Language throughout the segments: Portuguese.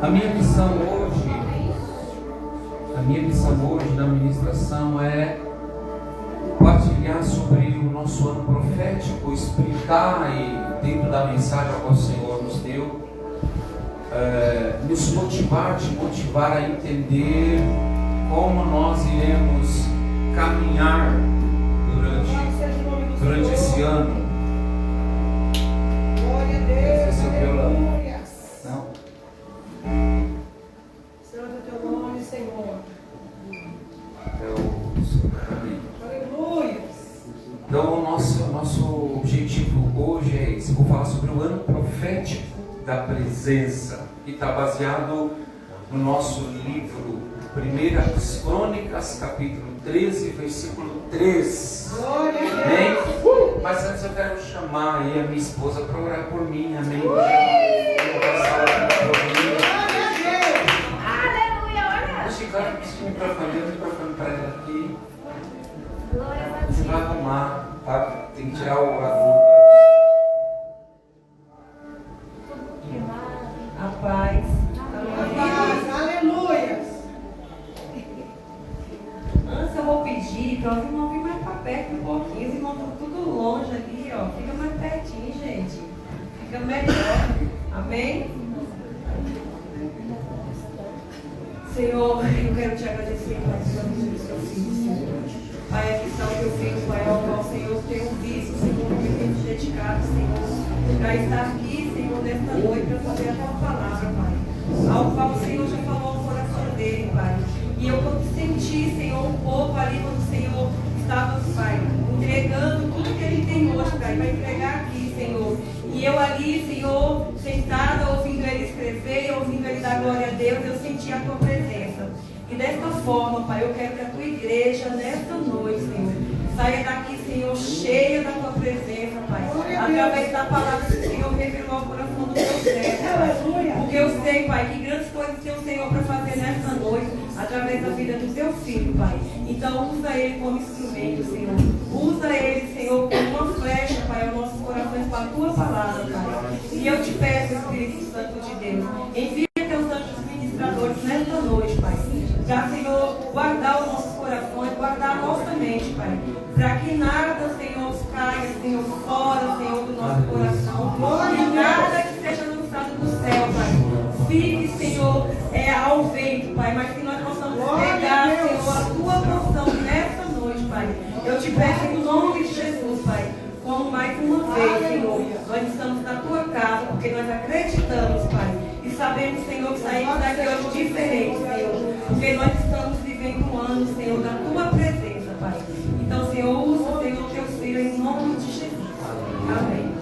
A minha missão hoje na ministração é partilhar sobre o nosso ano profético, explicar e dentro da mensagem que o Senhor nos deu, nos motivar, te motivar a entender como nós iremos caminhar durante esse ano. Glória a Deus. Esse é o violão. Não? Santo é teu nome, Senhor. Aleluia. Então, o nosso objetivo hoje é esse. Vou falar sobre o ano profético da presença, que está baseado no nosso livro 1 Crônicas, capítulo 13, versículo 3. Glória a Deus. Amém? Mas antes eu quero chamar aí a minha esposa para orar por mim. Amém? Agora esse microfone para ela aqui. Você vai arrumar, tá? Tem que tirar o adulto. A paz. Aleluia. Antes eu vou pedir para os irmãos virem mais para perto um pouquinho. Os irmãos estão tudo longe ali, ó. Fica mais pertinho, gente. Fica melhor. Amém? Senhor, eu quero te agradecer, Pai, pela vida do seu filho, Senhor. Pai, aqui está o teu filho, Pai, ao qual, Senhor, tenho visto, Senhor, que tem te dedicado, Senhor, para estar aqui, Senhor, nesta noite, para fazer a tua palavra, Pai. Ao qual o Senhor já falou ao coração dele, Pai. E eu senti, Senhor, um pouco ali quando o Senhor estava, Pai, entregando tudo que ele tem hoje, Pai, para entregar aqui, Senhor. E eu ali, Senhor, sentada, ouvindo ele escrever, ouvindo ele dar glória a Deus, eu senti a tua presença. E desta forma, Pai, eu quero que a tua igreja, nesta noite, Senhor, saia daqui, Senhor, cheia da tua presença, Pai. Através da palavra que o Senhor revelou ao coração do teu servo, Pai. Porque eu sei, Pai, que grandes coisas tem o Senhor para fazer nesta noite, através da vida do teu filho, Pai. Então, usa ele como instrumento, Senhor. Usa ele, Senhor, como uma flecha, Pai, aos nossos corações com a tua palavra, Pai. E eu te peço, Espírito Santo de Deus, envia teus anjos ministradores nesta noite, Pai. Já, Senhor, guardar os nossos corações, guardar a nossa mente, Pai. Para que nada, Senhor, caia, Senhor, fora, Senhor, do nosso coração. E nada que seja lançado do céu, Pai. Fique, Senhor, ao vento, Pai. Mas que nós possamos pegar, Senhor, a tua porção nesta noite, Pai. Eu te peço em nome de Jesus, Pai. Como mais uma vez, Senhor, nós estamos na tua casa, porque nós acreditamos, Pai. E sabemos, Senhor, que saímos daqui hoje diferente, Senhor. Porque nós estamos vivendo um ano, Senhor, da tua presença, Pai. Então, Senhor, usa, Senhor, teus filhos em nome de Jesus. Amém.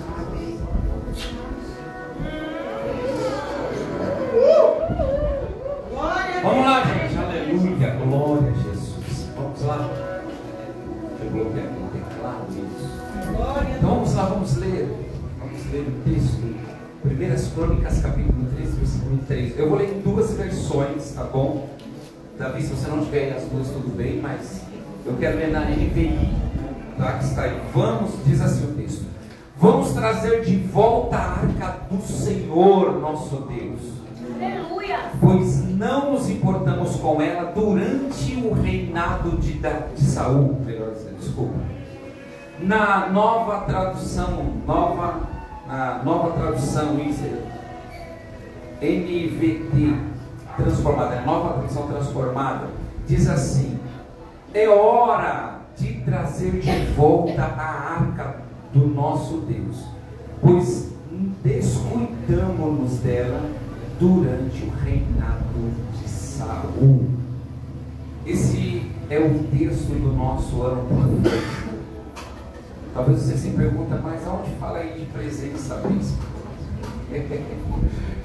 Vamos lá, gente. Aleluia. Glória a Jesus. Vamos lá. Chegou aqui no teclado isso. Então vamos lá, vamos ler o texto. 1 Crônicas, capítulo 13, versículo 3. Eu vou ler em duas versões, tá bom? Davi, se você não tiver as duas, tudo bem, mas eu quero ler na NVI, tá? Que está aí. Vamos, diz assim o texto: vamos trazer de volta a arca do Senhor, nosso Deus. Aleluia! Pois não nos importamos com ela durante o reinado de Saul, melhor dizendo, desculpa. Na nova tradução, NVT transformada, nova tradução transformada, diz assim: é hora de trazer de volta a arca do nosso Deus, pois descuidamos-nos dela durante o reinado de Saul. Esse é o texto do nosso ano profético. Talvez você se pergunta, mas aonde fala aí de presença mesmo?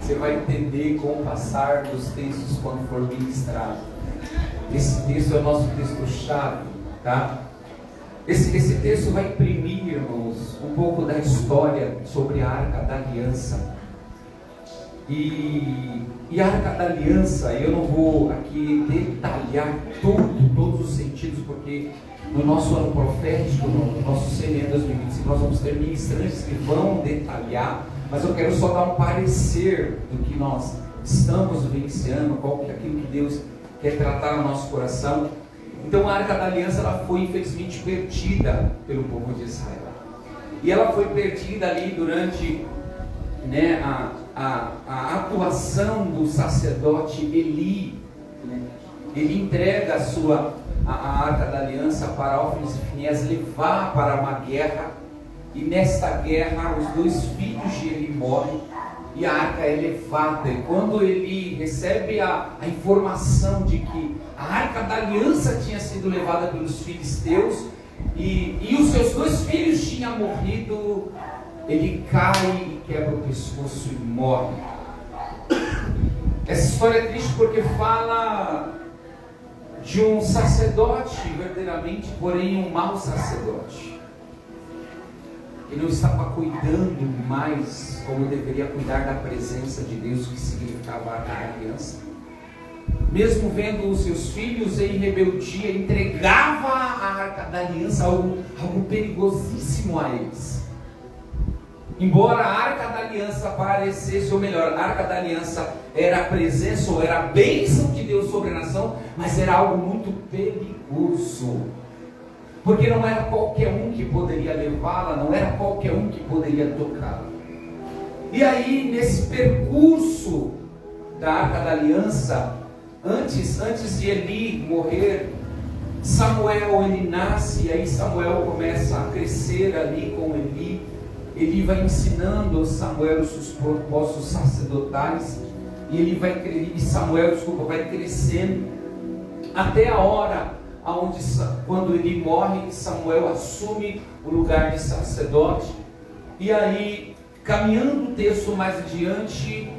Você vai entender com o passar dos textos quando for ministrado. Esse texto é o nosso texto-chave, tá? Esse texto vai imprimir-nos um pouco da história sobre a Arca da Aliança. E a Arca da Aliança, eu não vou aqui detalhar todos os sentidos, porque no nosso ano profético, no nosso CNE 2025, nós vamos ter ministrantes que vão detalhar, mas eu quero só dar um parecer do que nós estamos vivenciando, qual que é aquilo que Deus quer tratar no nosso coração. Então a Arca da Aliança, ela foi infelizmente perdida pelo povo de Israel. E ela foi perdida ali durante, né, a atuação do sacerdote Eli. Ele entrega a Arca da Aliança para Hófni e Finéias levar para uma guerra, e nesta guerra os 2 filhos de Eli morrem e a arca é levada. E quando ele recebe a informação de que a Arca da Aliança tinha sido levada pelos filisteus e os seus 2 filhos tinham morrido, ele cai e quebra o pescoço e morre. Essa história é triste porque fala de um sacerdote verdadeiramente, porém um mau sacerdote. Ele não estava cuidando mais como deveria cuidar da presença de Deus, que significava a aliança. Mesmo vendo os seus filhos em rebeldia, entregava a Arca da Aliança, algo perigosíssimo a eles. Embora a Arca da Aliança parecesse, ou melhor, a Arca da Aliança era a presença ou era a bênção de Deus sobre a nação, mas era algo muito perigoso, porque não era qualquer um que poderia levá-la, não era qualquer um que poderia tocá-la. E aí, nesse percurso da Arca da Aliança, antes de Eli morrer, Samuel, ele nasce, e aí Samuel começa a crescer ali com Eli. Ele vai ensinando Samuel os seus propósitos sacerdotais, e Samuel vai crescendo até a hora onde, quando ele morre, Samuel assume o lugar de sacerdote. E aí, caminhando o texto mais adiante,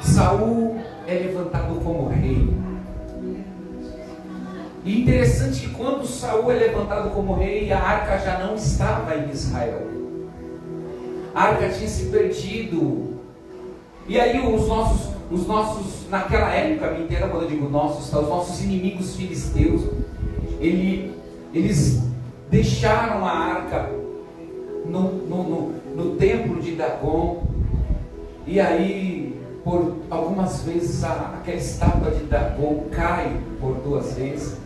Saul é levantado como rei. E interessante que quando Saul é levantado como rei, a arca já não estava em Israel. A arca tinha se perdido. E aí os nossos, naquela época, me entenda quando eu digo nossos, tá? Os nossos inimigos filisteus, eles deixaram a arca no templo de Dagon. E aí, por algumas vezes, aquela estátua de Dagon cai por 2 vezes.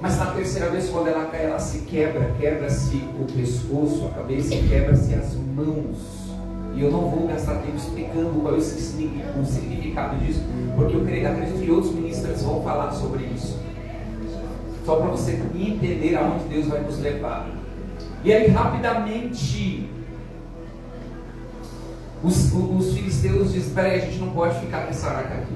Mas na terceira vez, quando ela cai, ela se quebra-se o pescoço, a cabeça, e quebra-se as mãos. E eu não vou gastar tempo explicando qual é o significado disso, porque eu acredito que outros ministros vão falar sobre isso, só para você entender aonde Deus vai nos levar. E aí, rapidamente, os filisteus dizem: espera aí, a gente não pode ficar com essa arca aqui,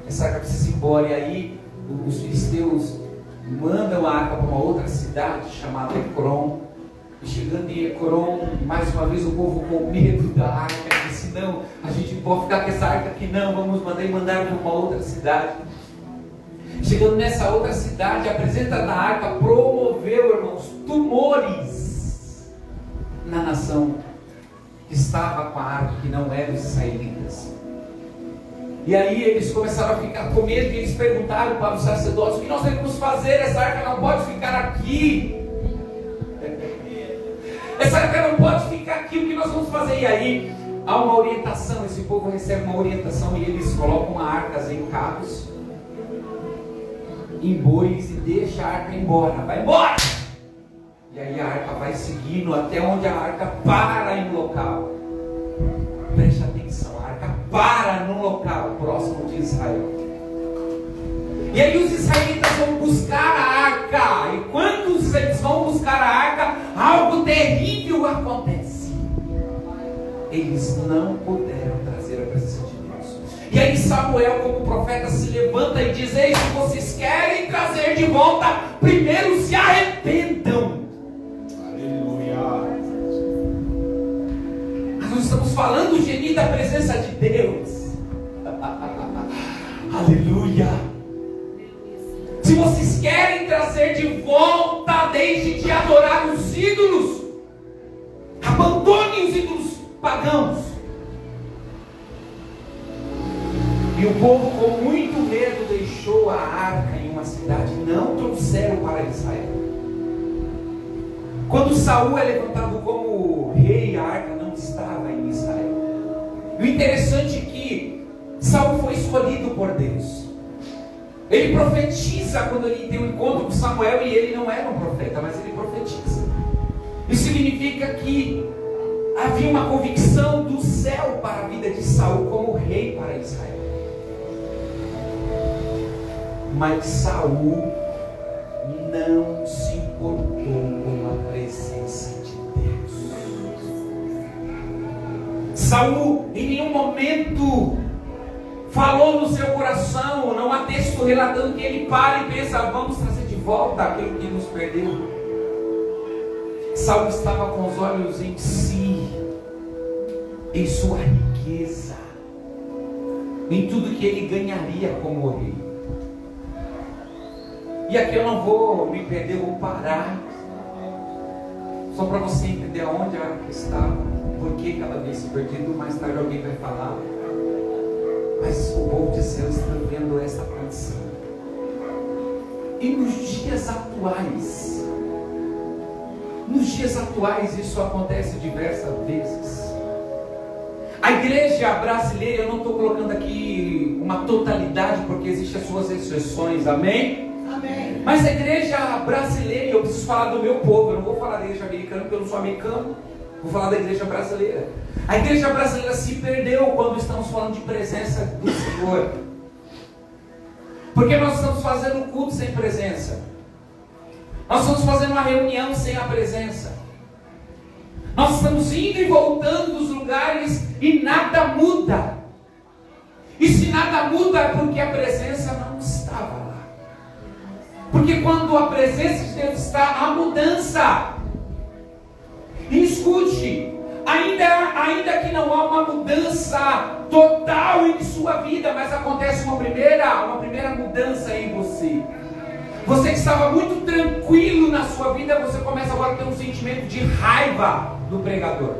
essa arca precisa ir embora. E aí os filisteus mandam a arca para uma outra cidade chamada Ecrom. E chegando em Ecrom, mais uma vez o povo com medo da arca, disse: não, a gente não pode ficar com essa arca aqui não, vamos mandar para uma outra cidade. Chegando nessa outra cidade, a presença da arca promoveu, irmãos, tumores na nação que estava com a arca, que não era dos israelitas. E aí eles começaram a ficar com medo, e eles perguntaram para os sacerdotes: o que nós devemos fazer? Essa arca não pode ficar aqui. Essa arca não pode ficar aqui, o que nós vamos fazer? E aí há uma orientação, esse povo recebe uma orientação, e eles colocam arcas em carros, em bois, e deixa a arca embora, vai embora. E aí a arca vai seguindo até onde a arca para em um local. Preste atenção, a arca para num local próximo de Israel. E aí os israelitas vão buscar a arca. E quando eles vão buscar a arca, algo terrível acontece. Eles não puderam trazer a presença de Deus. E aí Samuel, como profeta, se levanta e diz: ei, se vocês querem trazer de volta, primeiro se arrependam. Nós estamos falando, Geni, da presença de Deus. Aleluia. Se vocês querem trazer de volta, deixe de adorar os ídolos, abandone os ídolos pagãos. E o povo, com muito medo, deixou a arca em uma cidade, não trouxeram para Israel. Quando Saul é levantado como rei, a arca não estava em Israel. E o interessante é que por Deus. Ele profetiza quando ele tem um encontro com Samuel, e ele não era um profeta, mas ele profetiza. Isso significa que havia uma convicção do céu para a vida de Saul como rei para Israel. Mas Saul não se importou com a presença de Deus. Saul em nenhum momento falou no seu coração, não há texto relatando que ele para e pensa: vamos trazer de volta aquilo que nos perdeu. Saul estava com os olhos em si, em sua riqueza, em tudo que ele ganharia como rei. E aqui eu não vou me perder, eu vou parar, só para você entender aonde a arca estava, por que ela havia se perdido. Mais tarde alguém vai falar, mas o povo de Deus está vendo essa condição. E nos dias atuais isso acontece diversas vezes. A igreja brasileira, eu não estou colocando aqui uma totalidade, porque existem as suas exceções, amém? Amém. Mas a igreja brasileira, eu preciso falar do meu povo, eu não vou falar da igreja americana, porque eu não sou americano, vou falar da igreja brasileira. A igreja brasileira se perdeu quando estamos falando de presença do Senhor, porque nós estamos fazendo culto sem presença, nós estamos fazendo uma reunião sem a presença, nós estamos indo e voltando dos lugares e nada muda. E se nada muda é porque a presença não estava lá. Porque quando a presença de Deus está, há mudança. E escute, ainda que não há uma mudança total em sua vida, mas acontece uma primeira mudança em você. Você que estava muito tranquilo na sua vida, você começa agora a ter um sentimento de raiva do pregador.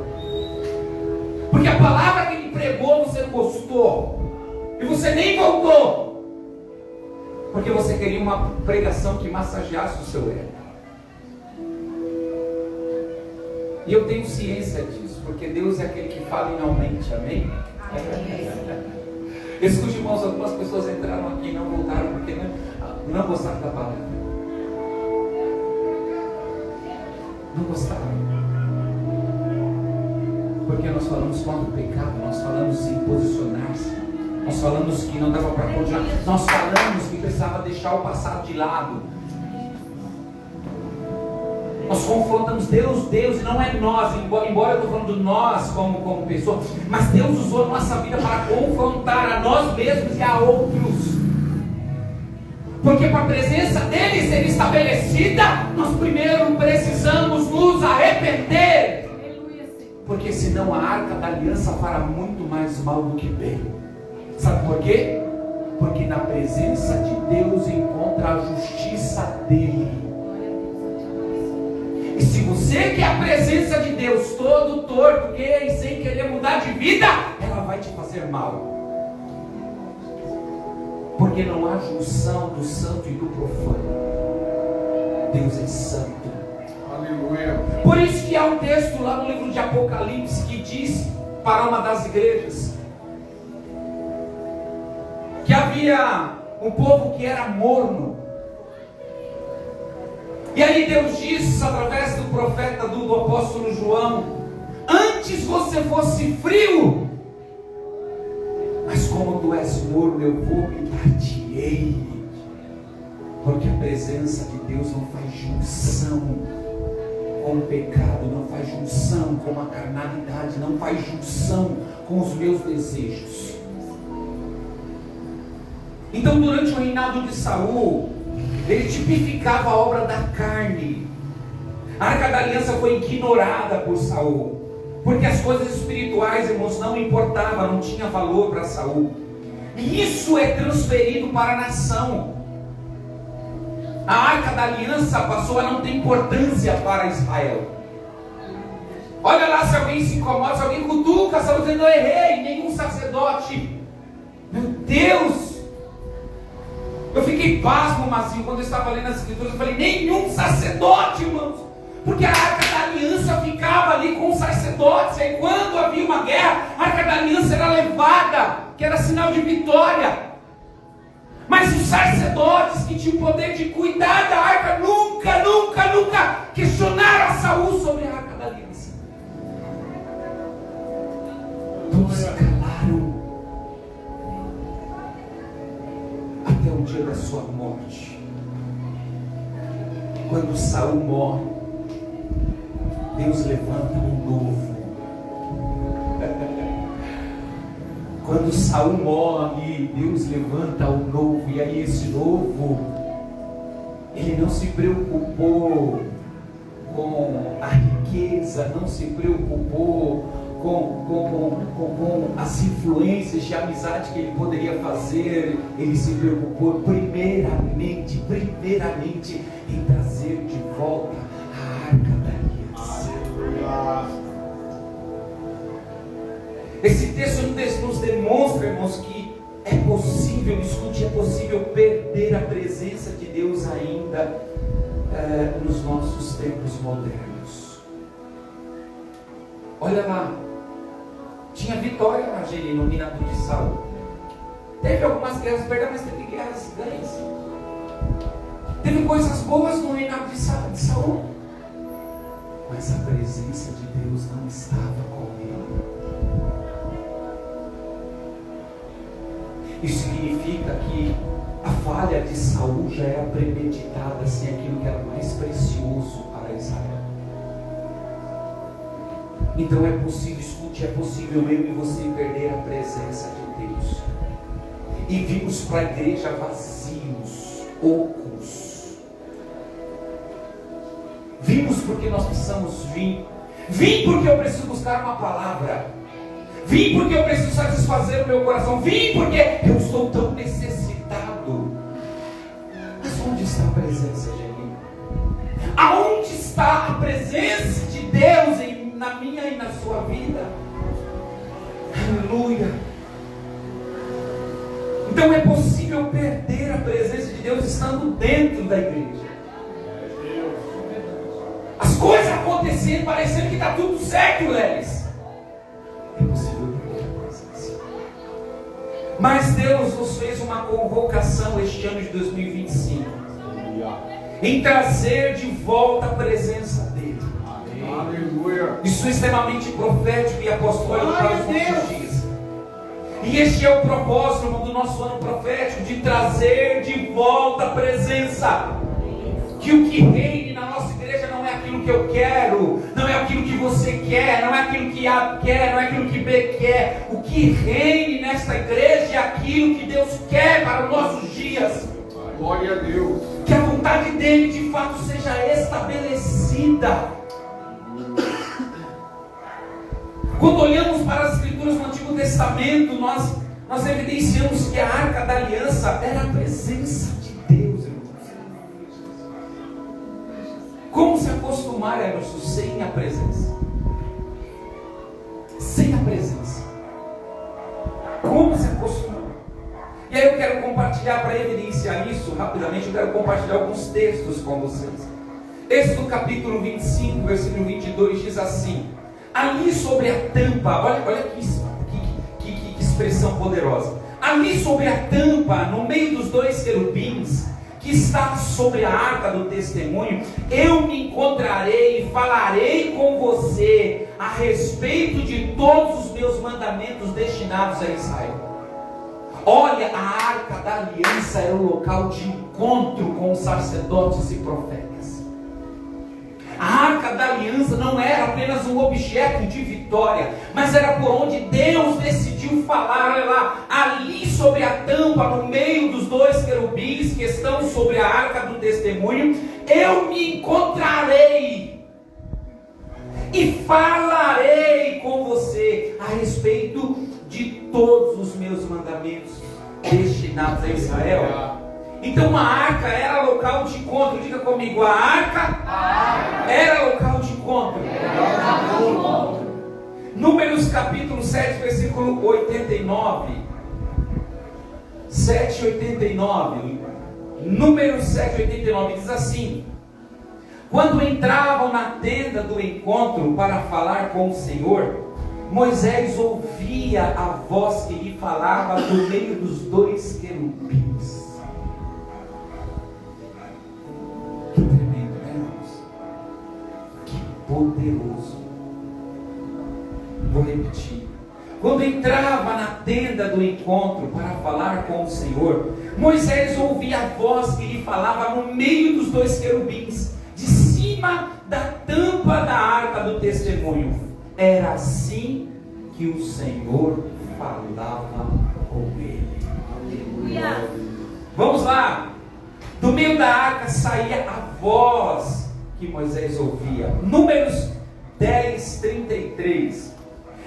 Porque a palavra que ele pregou você não gostou. E você nem voltou. Porque você queria uma pregação que massageasse o seu ego. E eu tenho ciência disso, porque Deus é aquele que fala e não mente, amém? Escute, irmãos, algumas pessoas entraram aqui e não voltaram porque não gostaram da palavra. Não gostaram. Porque nós falamos contra o pecado, nós falamos em posicionar-se, nós falamos que não dava para continuar, nós falamos que precisava deixar o passado de lado. Nós confrontamos Deus, e não é nós, embora eu estou falando de nós como pessoa, mas Deus usou a nossa vida para confrontar a nós mesmos e a outros. Porque para a presença dele ser estabelecida, nós primeiro precisamos nos arrepender. Porque senão a arca da aliança fará muito mais mal do que bem. Sabe por quê? Porque na presença de Deus encontra a justiça dele. E se você quer a presença de Deus todo torto, e sem querer mudar de vida, ela vai te fazer mal. Porque não há junção do santo e do profano. Deus é santo. Aleluia. Por isso que há um texto lá no livro de Apocalipse que diz para uma das igrejas que havia um povo que era morno. E aí Deus diz através do profeta do apóstolo João: antes você fosse frio, mas como tu és morno, eu vomitar-te-ei. Porque a presença de Deus não faz junção com o pecado, não faz junção com a carnalidade, não faz junção com os meus desejos. Então, durante o reinado de Saul, ele tipificava a obra da carne. A arca da aliança foi ignorada por Saul, porque as coisas espirituais, irmãos, não importavam, não tinha valor para Saul. E isso é transferido para a nação. A arca da aliança passou a não ter importância para Israel. Olha lá, se alguém se incomoda, se alguém cutuca, Saul dizendo: eu errei, nenhum sacerdote. Meu Deus! Eu fiquei pasmo, Mazinho, quando eu estava lendo as escrituras. Eu falei: nenhum sacerdote, irmãos. Porque a arca da aliança ficava ali com os sacerdotes. E quando havia uma guerra, a arca da aliança era levada, que era sinal de vitória. Mas os sacerdotes que tinham o poder de cuidar da arca nunca questionaram a Saul sobre a arca da aliança. Todos se calaram até o dia da sua morte. Quando Saul morre, Deus levanta um novo. Quando Saul morre, Deus levanta um novo. E aí esse novo, ele não se preocupou com a riqueza, não se preocupou com as influências de amizade que ele poderia fazer. Ele se preocupou primeiramente em trazer de volta a arca da aliança. Esse texto nos demonstra, irmãos, que é possível, escute, é possível perder a presença de Deus ainda nos nossos tempos modernos. Olha lá, tinha vitória na Geri, no reinado de Saul. Teve algumas guerras perdidas, mas teve guerras ganhas. Teve coisas boas no reinado de Saul, mas a presença de Deus não estava com ele. Isso significa que a falha de Saul já era premeditada, assim, aquilo que era mais precioso para Israel. Então é possível, escute, é possível eu e você perder a presença de Deus e virmos para a igreja vazios, ocos. Vimos porque nós precisamos vir. Vim porque eu preciso buscar uma palavra. Vim porque eu preciso satisfazer o meu coração. Vim porque eu estou tão necessitado. Mas onde está a presença de Deus? Aonde está a presença de Deus na minha e na sua vida? Aleluia. Então é possível perder a presença de Deus estando dentro da igreja. As coisas acontecendo, parecendo que está tudo certo, Lelis. É possível perder a presença. Mas Deus nos fez uma convocação este ano de 2025 em trazer de volta a presença dele. Aleluia. Isso é extremamente profético e apostólico para os nossos dias. E este é o propósito do nosso ano profético, de trazer de volta a presença. Que o que reine na nossa igreja não é aquilo que eu quero, não é aquilo que você quer, não é aquilo que A quer, não é aquilo que B quer. O que reine nesta igreja é aquilo que Deus quer para os nossos dias. Glória a Deus. Que a vontade dele de fato seja estabelecida. Quando olhamos para as escrituras no Antigo Testamento, nós evidenciamos que a arca da aliança era a presença de Deus, irmãos. Como se acostumar, Emerson, sem a presença? Sem a presença. Como se acostumar? E aí eu quero compartilhar, para evidenciar isso rapidamente, eu quero compartilhar alguns textos com vocês. Êxodo capítulo 25, versículo 22 diz assim: ali sobre a tampa, olha que expressão poderosa. Ali sobre a tampa, no meio dos dois querubins, que está sobre a arca do testemunho, eu me encontrarei e falarei com você a respeito de todos os meus mandamentos destinados a Israel. Olha, a arca da aliança era o local de encontro com os sacerdotes e profetas. A arca da aliança não era apenas um objeto de vitória, mas era por onde Deus decidiu falar. Olha lá, ali sobre a tampa, no meio dos dois querubins que estão sobre a arca do testemunho, eu me encontrarei e falarei com você a respeito de todos os meus mandamentos destinados a Israel. Então a arca era local de encontro. Diga comigo, a arca era local de encontro. Números capítulo 7, versículo 89. 7:89. Números 7:89 diz assim: quando entravam na tenda do encontro para falar com o Senhor, Moisés ouvia a voz que lhe falava do meio dos dois querubins. poderoso. Vou repetir. Quando entrava na tenda do encontro para falar com o Senhor, Moisés ouvia a voz que lhe falava no meio dos dois querubins, de cima da tampa da arca do testemunho. Era assim que o Senhor falava com ele. Aleluia. Vamos lá. Do meio da arca saía a voz que Moisés ouvia. Números 10, 33.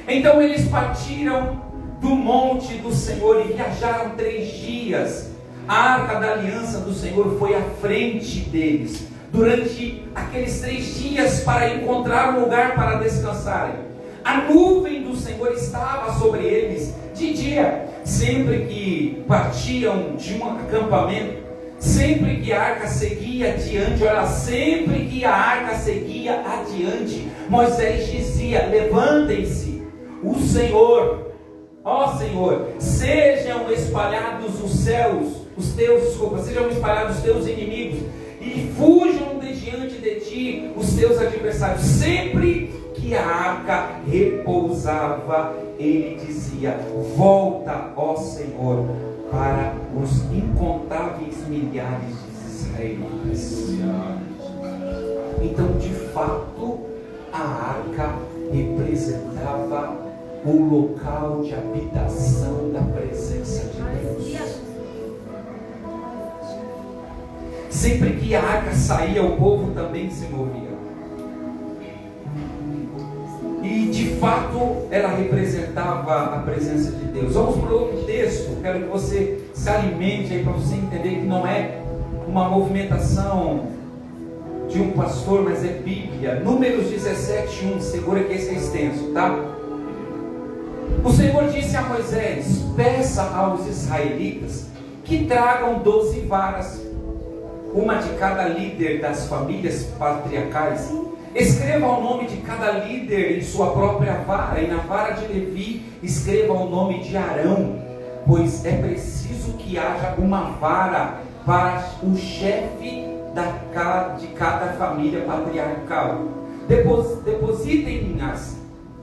Então eles partiram do monte do Senhor e viajaram 3 dias. A arca da aliança do Senhor foi à frente deles durante aqueles 3 dias para encontrar um lugar para descansarem. A nuvem do Senhor estava sobre eles de dia, sempre que partiam de um acampamento, sempre que a arca seguia adiante. Olha, sempre que a arca seguia adiante, Moisés dizia: levantem-se, o Senhor, ó Senhor, sejam espalhados os céus, sejam espalhados os teus inimigos, e fujam de diante de ti os teus adversários. Sempre que a arca repousava, ele dizia: volta, ó Senhor, para os incontáveis milhares de israelitas. Então, de fato, a arca representava o local de habitação da presença de Deus. Sempre que a arca saía, o povo também se movia. E de fato ela representava a presença de Deus. Vamos para outro texto. Quero que você se alimente aí para você entender que não é uma movimentação de um pastor, mas é Bíblia. Números 17:1. Segura que esse é extenso, tá? O Senhor disse a Moisés: peça aos israelitas que tragam 12 varas, uma de cada líder das famílias patriarcais. Escreva o nome de cada líder em sua própria vara, e na vara de Levi escreva o nome de Arão, pois é preciso que haja uma vara para o chefe de cada família patriarcal. Depositem-nas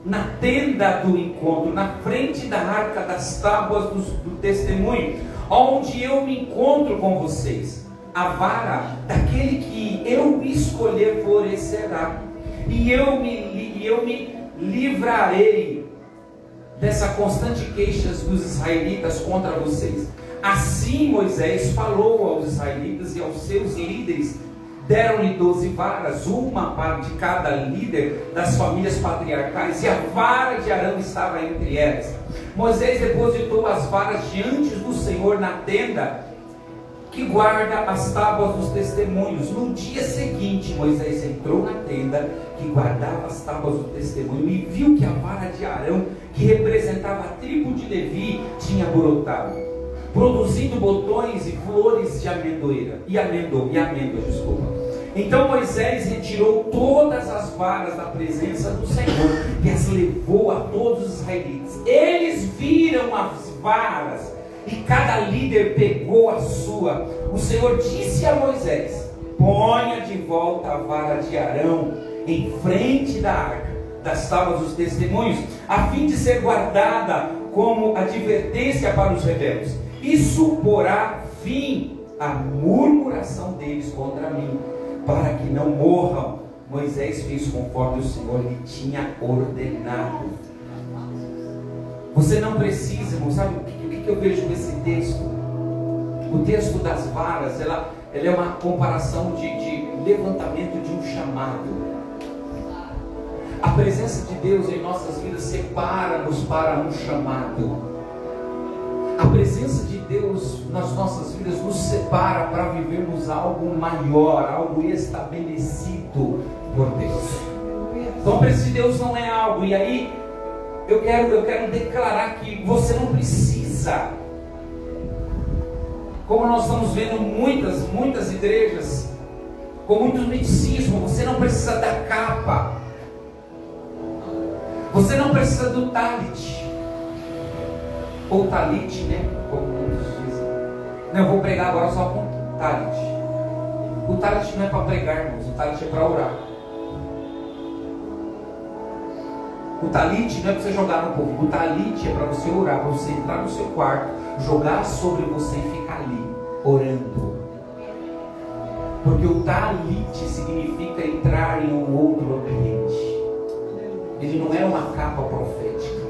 na tenda do encontro, na frente da arca das tábuas do testemunho, onde eu me encontro com vocês. A vara daquele que eu escolher florescerá, e eu me livrarei dessa constante queixa dos israelitas contra vocês. Assim Moisés falou aos israelitas e aos seus líderes. Deram-lhe 12 varas, uma de cada líder das famílias patriarcais, e a vara de Arão estava entre elas. Moisés depositou as varas diante do Senhor na tenda que guarda as tábuas dos testemunhos. No dia seguinte, Moisés entrou na tenda que guardava as tábuas do testemunho e viu que a vara de Arão, que representava a tribo de Levi, tinha brotado, produzindo botões e flores de amêndoa. Então Moisés retirou todas as varas da presença do Senhor e as levou a todos os israelitas. Eles viram as varas e cada líder pegou a sua. O Senhor disse a Moisés: ponha de volta a vara de Arão em frente da arca das tábuas dos testemunhos, a fim de ser guardada como advertência para os rebeldes. Isso porá fim à murmuração deles contra mim, para que não morram. Moisés fez conforme o Senhor lhe tinha ordenado. Você não precisa, irmão. Sabe o que eu vejo nesse texto? O texto das varas, ela é uma comparação de levantamento de um chamado. A presença de Deus em nossas vidas separa-nos para um chamado. A presença de Deus nas nossas vidas nos separa para vivermos algo maior, algo estabelecido por Deus. Então a presença de Deus não é algo. E aí eu quero declarar que você não precisa. Como nós estamos vendo muitas igrejas com muito misticismo, você não precisa da capa. Você não precisa do talit. Ou talit, né? Como muitos dizem. Não, eu vou pregar agora só com talit. O talit não é para pregar, irmãos. O talit é para orar. O talite não é para você jogar no povo. O talite é para você orar, para você entrar no seu quarto, jogar sobre você e ficar ali, orando. Porque o talite significa entrar em um outro ambiente. Ele não é uma capa profética.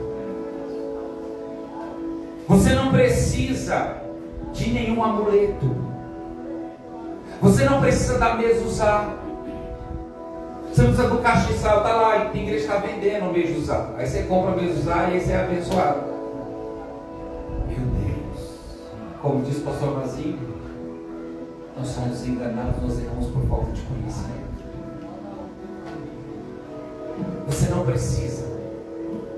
Você não precisa de nenhum amuleto. Você não precisa da mezuzá. Você não precisa do castiçal, está lá, e tem igreja que está vendendo o mezuzá. Aí você compra o mezuzá e aí você é abençoado. Meu Deus. Como diz o pastor Mazinho, nós somos enganados, nós erramos por falta de conhecimento. Você não precisa.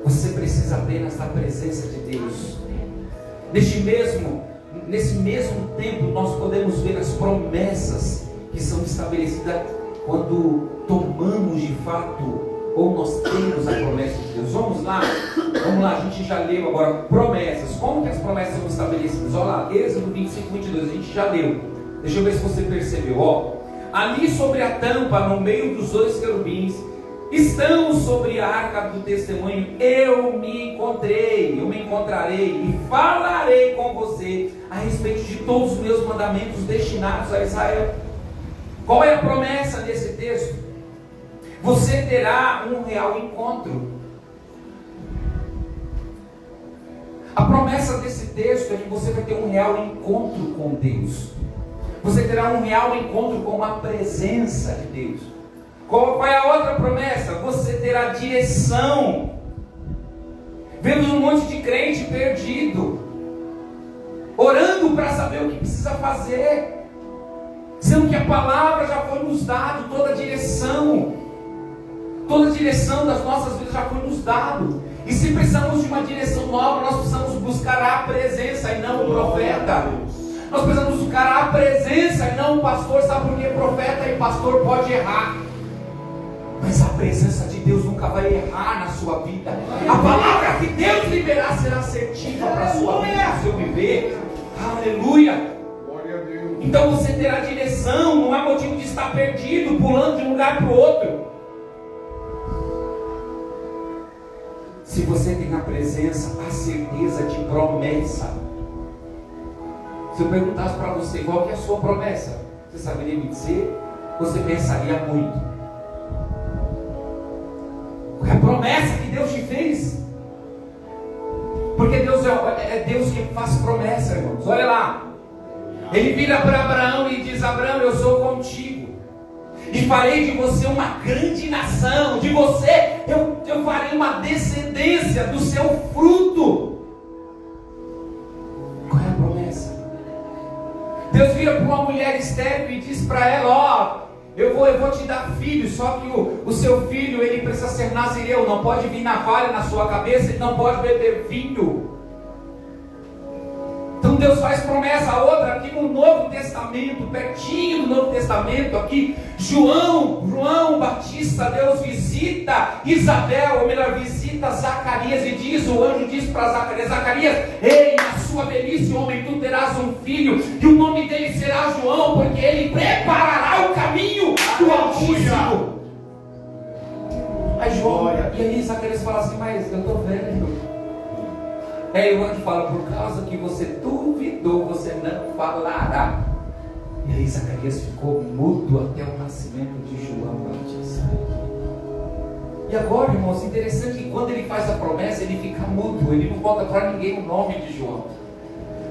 Você precisa apenas da presença de Deus. Nesse mesmo tempo, nós podemos ver as promessas que são estabelecidas quando tomamos de fato, ou nós temos a promessa de Deus. Vamos lá, a gente já leu agora promessas. Como que as promessas são estabelecidas? Olha lá, Êxodo 25, 22, a gente já leu. Deixa eu ver se você percebeu. Ó, ali sobre a tampa, no meio dos dois querubins, estão sobre a arca do testemunho. Eu me encontrarei e falarei com você a respeito de todos os meus mandamentos destinados a Israel. Qual é a promessa desse texto? Você terá um real encontro. A promessa desse texto é que você vai ter um real encontro com Deus. Você terá um real encontro com a presença de Deus. Qual é a outra promessa? Você terá direção. Vemos um monte de crente perdido, orando para saber o que precisa fazer, sendo que a palavra já foi nos dada, toda a direção das nossas vidas já foi nos dado. E se precisamos de uma direção nova, nós precisamos buscar a presença e não o profeta. Nós precisamos buscar a presença e não o pastor. Sabe por que profeta e pastor pode errar? Mas a presença de Deus nunca vai errar na sua vida. A palavra que Deus liberar será assertiva para a sua vida, para o seu viver. Aleluia. Então você terá direção, não há motivo de estar perdido, pulando de um lugar para o outro. Se você tem a presença, a certeza de promessa. Se eu perguntasse para você qual que é a sua promessa, você saberia me dizer? Você pensaria muito. Qual é a promessa que Deus te fez? Porque Deus é Deus que faz promessa, irmãos. Olha lá. Ele vira para Abraão e diz: Abraão, eu sou contigo, e farei de você uma grande nação. De você eu farei uma descendência do seu fruto. Qual é a promessa? Deus vira para uma mulher estéril e diz para ela: ó, eu vou te dar filho, só que o seu filho, ele precisa ser nazireu, não pode vir navalha na sua cabeça, ele não pode beber vinho. Então Deus faz promessa. A outra aqui no Novo Testamento, pertinho do Novo Testamento, aqui João Batista, Deus visita Isabel, ou melhor, visita Zacarias, e o anjo diz para Zacarias: Zacarias, ei, na sua velhice, homem, tu terás um filho, e o nome dele será João, porque ele preparará o caminho do Altíssimo. Aí João, e aí Zacarias fala assim: mas eu estou velho. Aí o anjo fala: por causa que você duvidou, você não falará. E aí Zacarias ficou mudo até o nascimento de João Batista. E agora, irmãos, interessante que quando ele faz a promessa, ele fica mudo, ele não bota para ninguém o nome de João.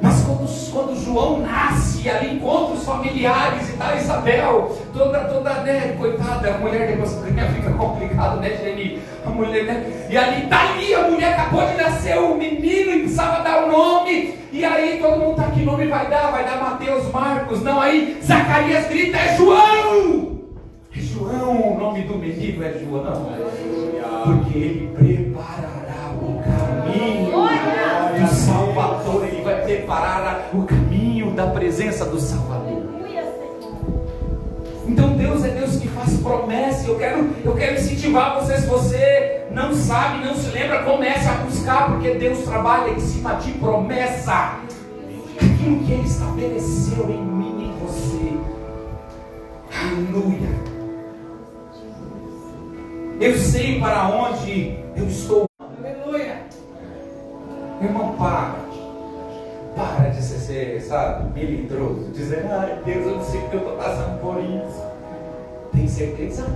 Mas quando João nasce, e ali encontra os familiares e tal, Isabel, toda, né, coitada, a mulher depois fica complicado, né, Geni? A mulher, né? E ali, dali a mulher acabou de nascer o menino e precisava dar o nome. E aí todo mundo tá, que nome vai dar? Vai dar Mateus, Marcos? Não, aí Zacarias grita: é João! É João, o nome do menino é João. Porque ele preparará o caminho do Salvador, ele vai preparar o caminho da presença do Salvador. Então Deus é Deus que faz promessa. Eu quero incentivar você. Se você não sabe, não se lembra, comece a buscar, porque Deus trabalha em cima de promessa. Aquilo que Ele estabeleceu em mim e em você. Aleluia. Eu sei para onde eu estou. Aleluia. Irmão, para de ser, sabe, melindroso, dizer, ai Deus, eu não sei porque eu estou passando por isso. Tem certeza?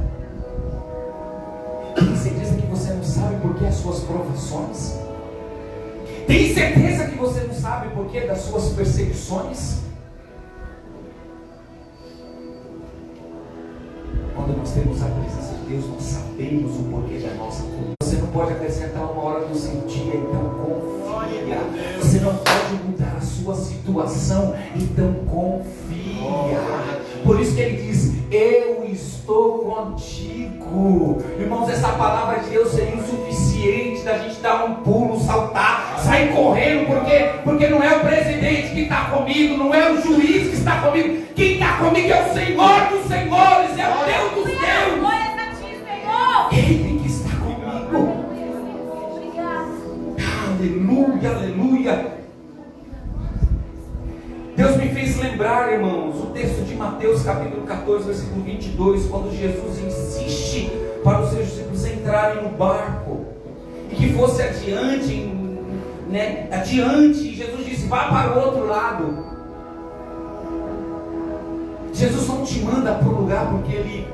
Tem certeza que você não sabe por que as suas provações? Tem certeza que você não sabe por que das suas perseguições? Quando nós temos a presença de Deus, nós sabemos o porquê da nossa conduta. Você não pode acrescentar uma hora do seu dia, então confia. Você não pode mudar a sua situação, então confia. Por isso que ele diz, eu estou contigo. Irmãos, essa palavra de Deus seria o suficiente da gente dar um pulo, saltar, sair correndo, porque não é o presidente que está comigo, não é o juiz que está comigo. Quem está comigo é o Senhor dos senhores, é o Deus dos deuses. Ele que está comigo. Aleluia, aleluia. Deus me fez lembrar, irmãos, o texto de Mateus capítulo 14, versículo 22, quando Jesus insiste para os seus discípulos entrarem no barco e que fosse adiante, né? Adiante, Jesus disse, vá para o outro lado. Jesus não te manda para o lugar porque Ele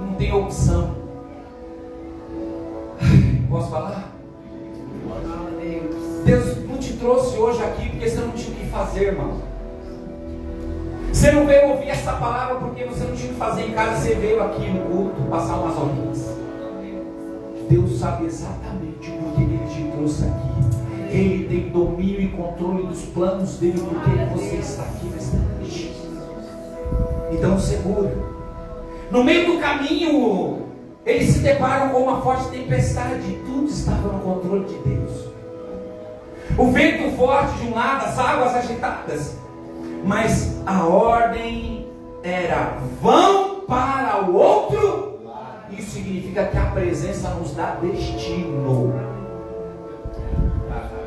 não tem opção. Posso falar? Deus não te trouxe hoje aqui porque você não tinha o que fazer, irmão. Você não veio ouvir essa palavra porque você não tinha o que fazer em casa. Você veio aqui no culto passar umas horinhas. Deus sabe exatamente por que Ele te trouxe aqui. Ele tem domínio e controle dos planos dele porque você está aqui nesta noite. Então segura. No meio do caminho eles se deparam com uma forte tempestade. Tudo estava no controle de Deus. O vento forte de um lado, as águas agitadas. Mas a ordem era, vão para o outro. Isso significa que a presença nos dá destino.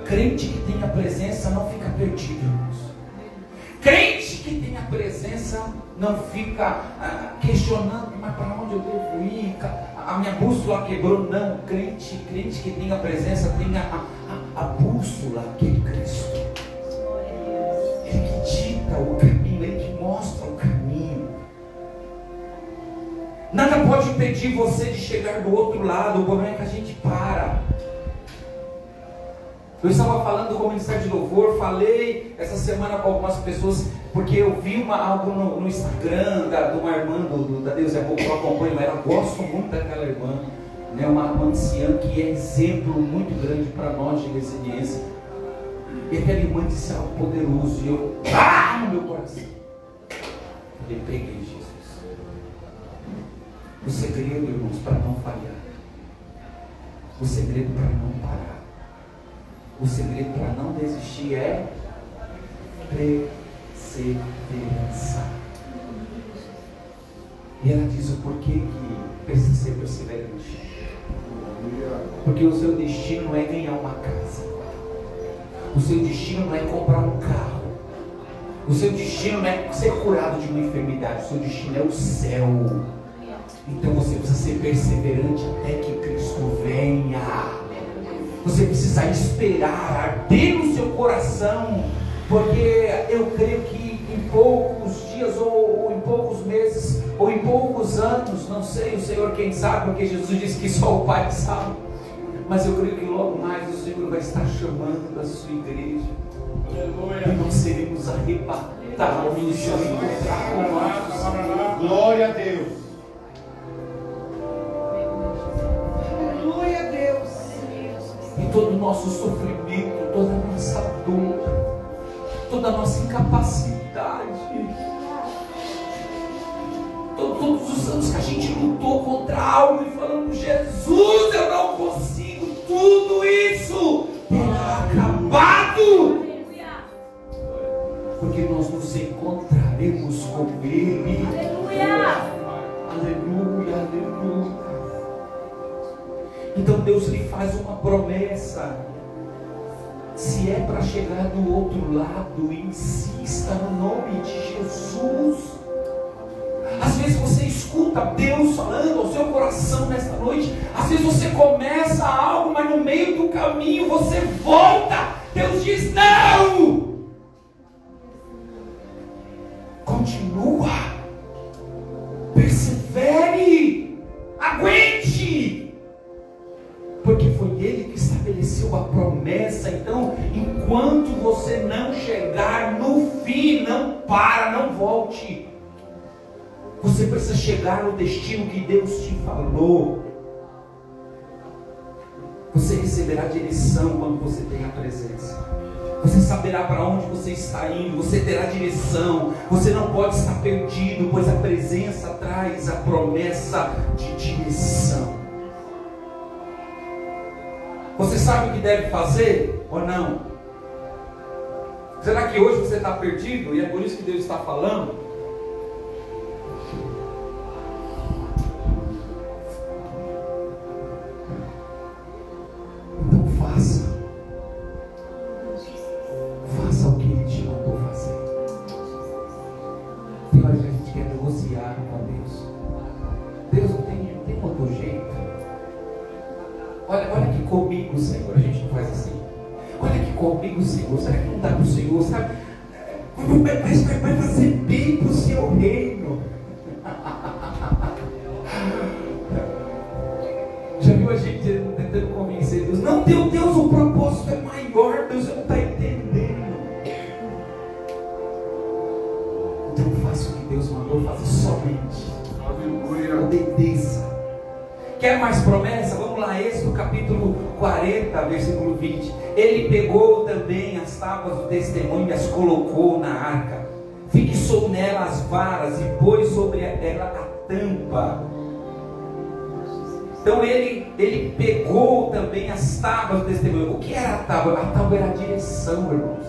Crente que tem a presença não fica perdido, irmãos. Crente que tem a presença não fica questionando, mas para onde eu devo ir? A minha bússola quebrou. Não, crente que tem a presença tem a bússola que é Cristo. Ele que dita o caminho, Ele que mostra o caminho. Nada pode impedir você de chegar do outro lado. O problema é que a gente para. Eu estava falando com o Ministério de Louvor, falei essa semana com algumas pessoas, porque eu vi algo no Instagram de uma irmã da Deus é Bom, que eu acompanho ela, gosto muito daquela irmã, né, uma anciã que é exemplo muito grande para nós de resiliência. E aquela irmã disse algo poderoso, e eu, no meu coração, eu peguei Jesus. O segredo, irmãos, para não falhar, o segredo para não parar, o segredo para não desistir é perseverança. E ela diz o porquê que precisa ser perseverante. Porque o seu destino não é ganhar uma casa. O seu destino não é comprar um carro. O seu destino não é ser curado de uma enfermidade. O seu destino é o céu. Então você precisa ser perseverante até que Cristo venha. Você precisa esperar, arder no seu coração, porque eu creio que em poucos dias, ou em poucos meses, ou em poucos anos, não sei, o Senhor quem sabe, porque Jesus disse que só o Pai sabe, mas eu creio que logo mais o Senhor vai estar chamando a sua igreja, e nós seremos arrebatados e encontrar com nós. Glória a Deus. Aleluia, Deus. E todo o nosso sofrimento, toda a nossa dor, toda a nossa incapacidade, todos os anos que a gente lutou contra algo e falando, Jesus, eu não consigo, tudo isso terá acabado, porque nós nos encontraremos com Ele. Aleluia, aleluia. Então Deus lhe faz uma promessa. Se é para chegar do outro lado, insista no nome de Jesus. Às vezes você escuta escuta Deus falando ao seu coração nesta noite. Às vezes você começa algo, mas no meio do caminho você volta. Deus diz: não! Continua. Persevere. Aguente. Porque foi Ele que estabeleceu a promessa. Então, enquanto você não chegar no fim, não para, não volte. Você precisa chegar no destino que Deus te falou. Você receberá direção quando você tem a presença. Você saberá para onde você está indo. Você terá direção. Você não pode estar perdido, pois a presença traz a promessa de direção. Você sabe o que deve fazer ou não? Será que hoje você está perdido e é por isso que Deus está falando? Então faça o que Ele te mandou fazer. Tem hora que a gente quer negociar com Deus. Deus não tem outro jeito. Olha aqui comigo, Senhor. A gente não faz assim. Olha aqui comigo, Senhor. Será que não dá para o Senhor? Sabe? Mas vai fazer bem para o seu reino. Já viu a gente tentando convencer Deus? Não, Deus, o propósito é maior. Deus não está entendendo. Então faça o que Deus mandou fazer somente. Obedeça. Quer mais promessa? Vamos lá, Êxodo capítulo 40, versículo 20. Ele pegou também as tábuas do testemunho e as colocou na arca. Fixou nela as varas e pôs sobre ela a tampa. Então ele pegou também as tábuas do testemunho. O que era a tábua? A tábua era a direção, irmãos.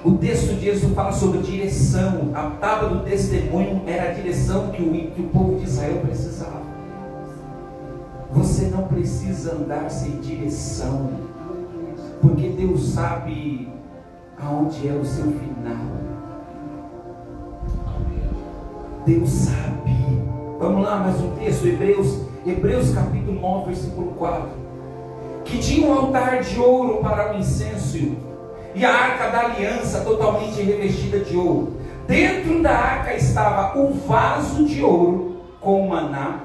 O texto de Êxodo fala sobre direção. A tábua do testemunho era a direção que o povo de Israel precisava. Você não precisa andar sem direção, porque Deus sabe aonde é o seu final. Deus sabe. Vamos lá, mais um texto, Hebreus capítulo 9, versículo 4. Que tinha um altar de ouro para o incenso e a arca da aliança totalmente revestida de ouro. Dentro da arca estava o vaso de ouro com o maná,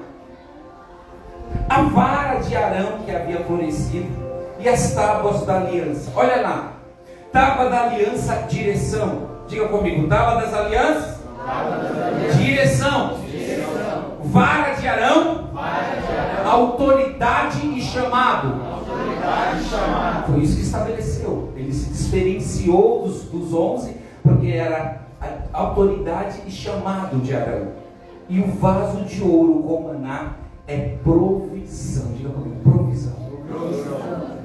a vara de Arão que havia florescido e as tábuas da aliança. Olha lá, tábua da aliança, direção. Diga comigo, tábua das alianças, direção. Vara de Arão, autoridade e chamado. Foi isso que estabeleceu. Ele se diferenciou dos 11, porque era a autoridade e chamado de Arão. E o vaso de ouro com maná é provisão. Diga comigo, provisão.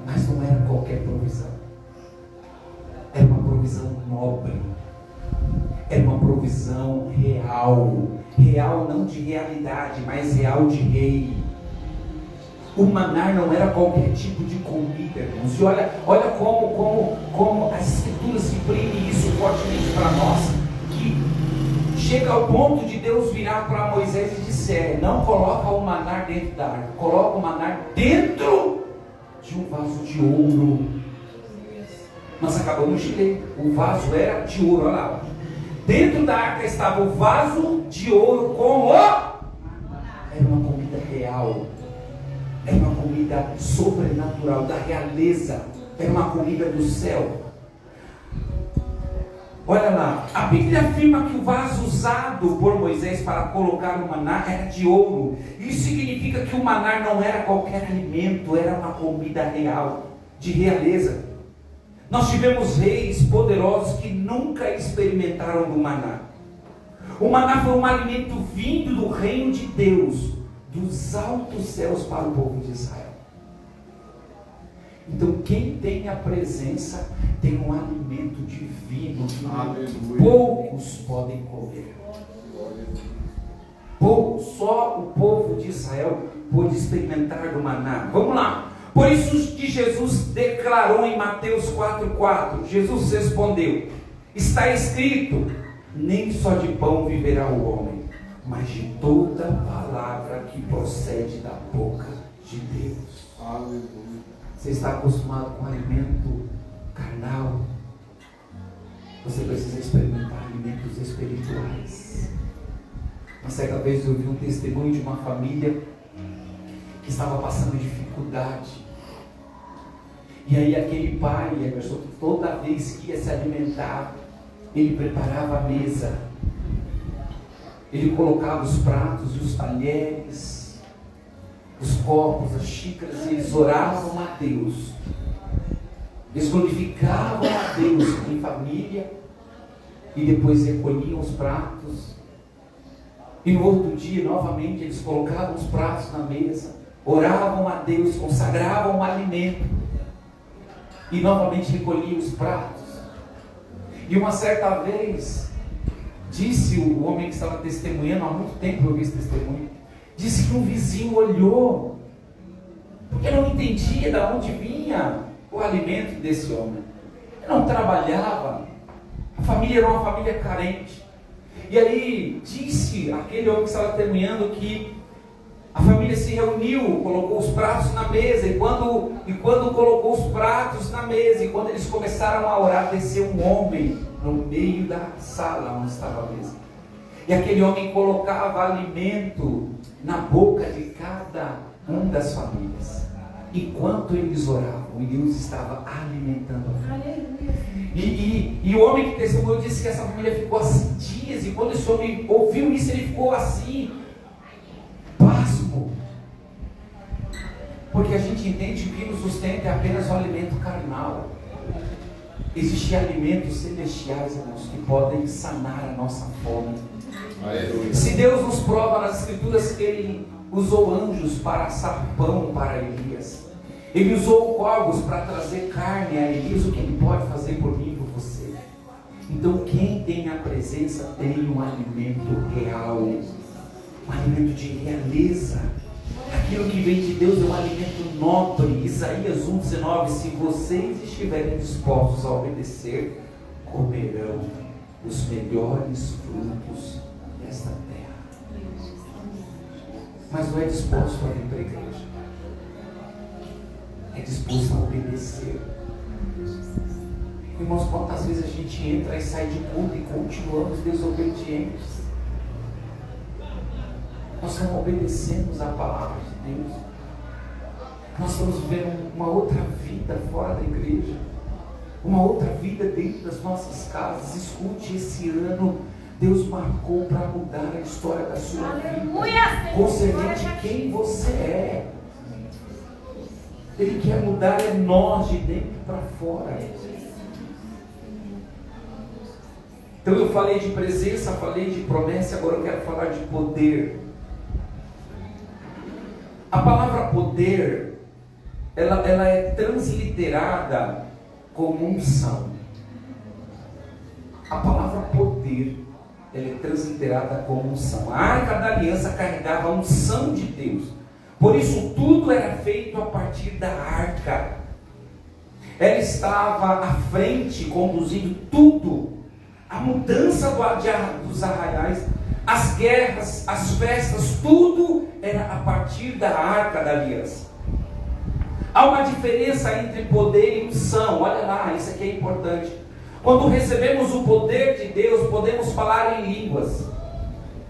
Mas não era qualquer provisão. Era uma provisão nobre. Era uma provisão real. Real não de realidade, mas real de rei. O maná não era qualquer tipo de comida, irmãos. E olha como as escrituras imprimem isso fortemente para nós. Que chega ao ponto de Deus virar para Moisés e disser: não coloca o maná dentro da arca, coloca o maná dentro de um vaso de ouro. Nós acabamos de ler, o vaso era de ouro, olha lá. Dentro da arca estava o vaso de ouro com o... Era uma comida real. Era uma comida sobrenatural, da realeza. Era uma comida do céu. Olha lá, a Bíblia afirma que o vaso usado por Moisés para colocar o maná era de ouro. Isso significa que o maná não era qualquer alimento, era uma comida real, de realeza. Nós tivemos reis poderosos que nunca experimentaram do maná. O maná foi um alimento vindo do reino de Deus, dos altos céus para o povo de Israel. Então quem tem a presença tem um alimento divino que poucos podem comer. Poucos, só o povo de Israel pôde experimentar do maná. Vamos lá. Por isso que Jesus declarou em Mateus 4,4, Jesus respondeu: está escrito, nem só de pão viverá o homem, mas de toda palavra que procede da boca de Deus. Aleluia. Você está acostumado com alimento carnal, você precisa experimentar alimentos espirituais. Uma certa vez eu vi um testemunho de uma família que estava passando dificuldade. E aí aquele pai, Emerson, toda vez que ia se alimentar, ele preparava a mesa. Ele colocava os pratos e os talheres, os copos, as xícaras, e eles oravam a Deus. Eles glorificavam a Deus em família e depois recolhiam os pratos. E no outro dia, novamente, eles colocavam os pratos na mesa, oravam a Deus, consagravam o alimento e novamente recolhiam os pratos. E uma certa vez, disse o homem que estava testemunhando, há muito tempo eu vi esse testemunho, disse que um vizinho olhou, porque não entendia de onde vinha o alimento desse homem. Ele não trabalhava, a família era uma família carente. E aí disse aquele homem que estava testemunhando que a família se reuniu, colocou os pratos na mesa, e quando colocou os pratos na mesa, e quando eles começaram a orar, desceu um homem no meio da sala onde estava a mesa. E aquele homem colocava alimento na boca de cada uma das famílias. Enquanto eles oravam, e Deus estava alimentando a família. E o homem que testemunhou disse que essa família ficou assim dias, e quando esse homem ouviu isso, ele ficou assim, pasmo. Porque a gente entende que o que nos sustenta é apenas o alimento carnal. Existem alimentos celestiais, irmãos, que podem sanar a nossa fome. Aleluia. Se Deus nos prova nas Escrituras que Ele usou anjos para assar pão para Elias, Ele usou corvos para trazer carne a Elias, o que Ele pode fazer por mim e por você? Então quem tem a presença tem um alimento real, um alimento de realeza. Aquilo que vem de Deus é um alimento nobre. Isaías 1,19: se vocês estiverem dispostos a obedecer, comerão os melhores frutos desta terra. Mas não é disposto a vir para a igreja, é disposto a obedecer. Irmãos, quantas vezes a gente entra e sai de culto e continuamos desobedientes? Nós não obedecemos a palavra de Deus. Nós estamos vivendo uma outra vida fora da igreja, uma outra vida dentro das nossas casas. Escute, esse ano Deus marcou para mudar a história da sua vida, concernente quem você é. Ele quer mudar nós de dentro para fora. Então eu falei de presença, falei de promessa, agora eu quero falar de poder. A palavra poder, ela é transliterada como unção. A palavra poder, ela é transliterada como unção. A arca da aliança carregava a unção de Deus. Por isso tudo era feito a partir da arca. Ela estava à frente, conduzindo tudo. A mudança dos arraiais, as guerras, as festas, tudo era a partir da arca da aliança. Há uma diferença entre poder e unção. Olha lá, isso aqui é importante. Quando recebemos o poder de Deus, podemos falar em línguas.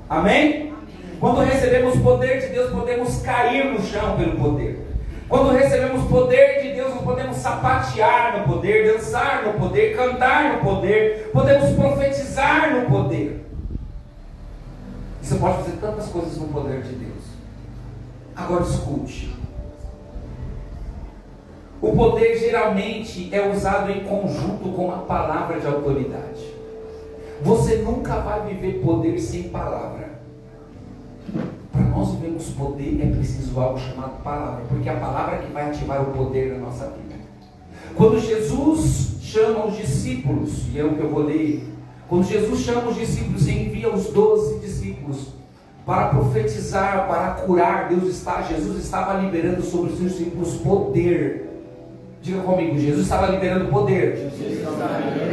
Amém? Quando recebemos o poder de Deus, podemos cair no chão pelo poder. Quando recebemos o poder de Deus, nós podemos sapatear no poder, dançar no poder, cantar no poder, podemos profetizar no poder. Você pode fazer tantas coisas no poder de Deus. Agora escute. O poder geralmente é usado em conjunto com a palavra de autoridade. Você nunca vai viver poder sem palavra. Para nós vivermos poder é preciso algo chamado palavra, porque é a palavra que vai ativar o poder na nossa vida. Quando Jesus chama os discípulos, e é o que eu vou ler, quando Jesus chama os discípulos e envia os 12 discípulos para profetizar, para curar, Jesus estava liberando sobre os seus discípulos poder Diga comigo, Jesus estava liberando poder.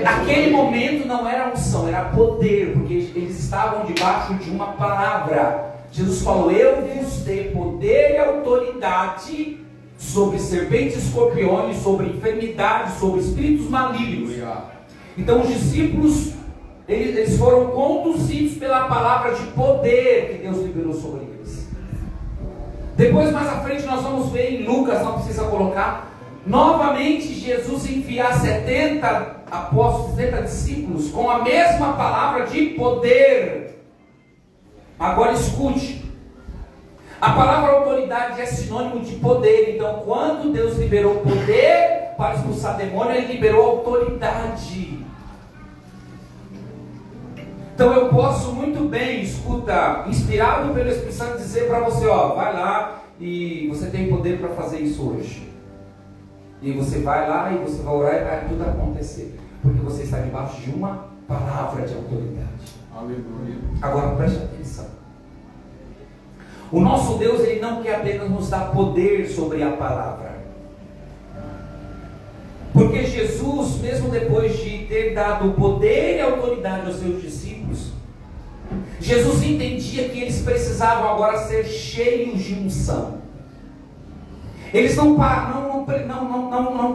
Naquele momento não era unção, era poder, porque eles estavam debaixo de uma palavra. Jesus falou: eu vos dei poder e autoridade sobre serpentes e escorpiões, sobre enfermidades, sobre espíritos malignos. Então os discípulos, eles foram conduzidos pela palavra de poder que Deus liberou sobre eles. Depois, mais à frente, nós vamos ver em Lucas, não precisa colocar, novamente Jesus enviar 70 apóstolos, 70 discípulos, com a mesma palavra de poder. Agora escute, a palavra autoridade é sinônimo de poder. Então, quando Deus liberou poder para expulsar demônio, Ele liberou autoridade. Então eu posso muito bem, escuta, inspirado pelo Espírito Santo, dizer para você: ó, vai lá e você tem poder para fazer isso hoje. E você vai lá e você vai orar e vai tudo acontecer, porque você está debaixo de uma palavra de autoridade. Aleluia. Agora preste atenção. O nosso Deus, Ele não quer apenas nos dar poder sobre a palavra. Porque Jesus, mesmo depois de ter dado poder e autoridade aos seus discípulos, Jesus entendia que eles precisavam agora ser cheios de unção. Eles não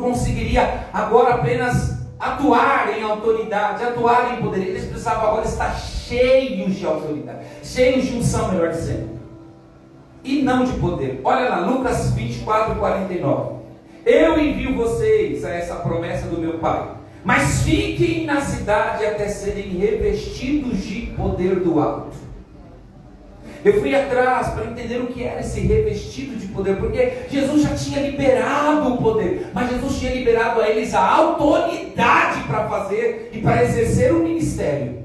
conseguiriam agora apenas atuar em autoridade, atuar em poder. Eles precisavam agora estar cheios de autoridade, cheios de unção, melhor dizendo, e não de poder. Olha lá, Lucas 24, 49. Eu envio vocês a essa promessa do meu Pai, mas fiquem na cidade até serem revestidos de poder do alto. Eu fui atrás para entender o que era esse revestido de poder, porque Jesus já tinha liberado o poder, mas Jesus tinha liberado a eles a autoridade para fazer e para exercer o ministério.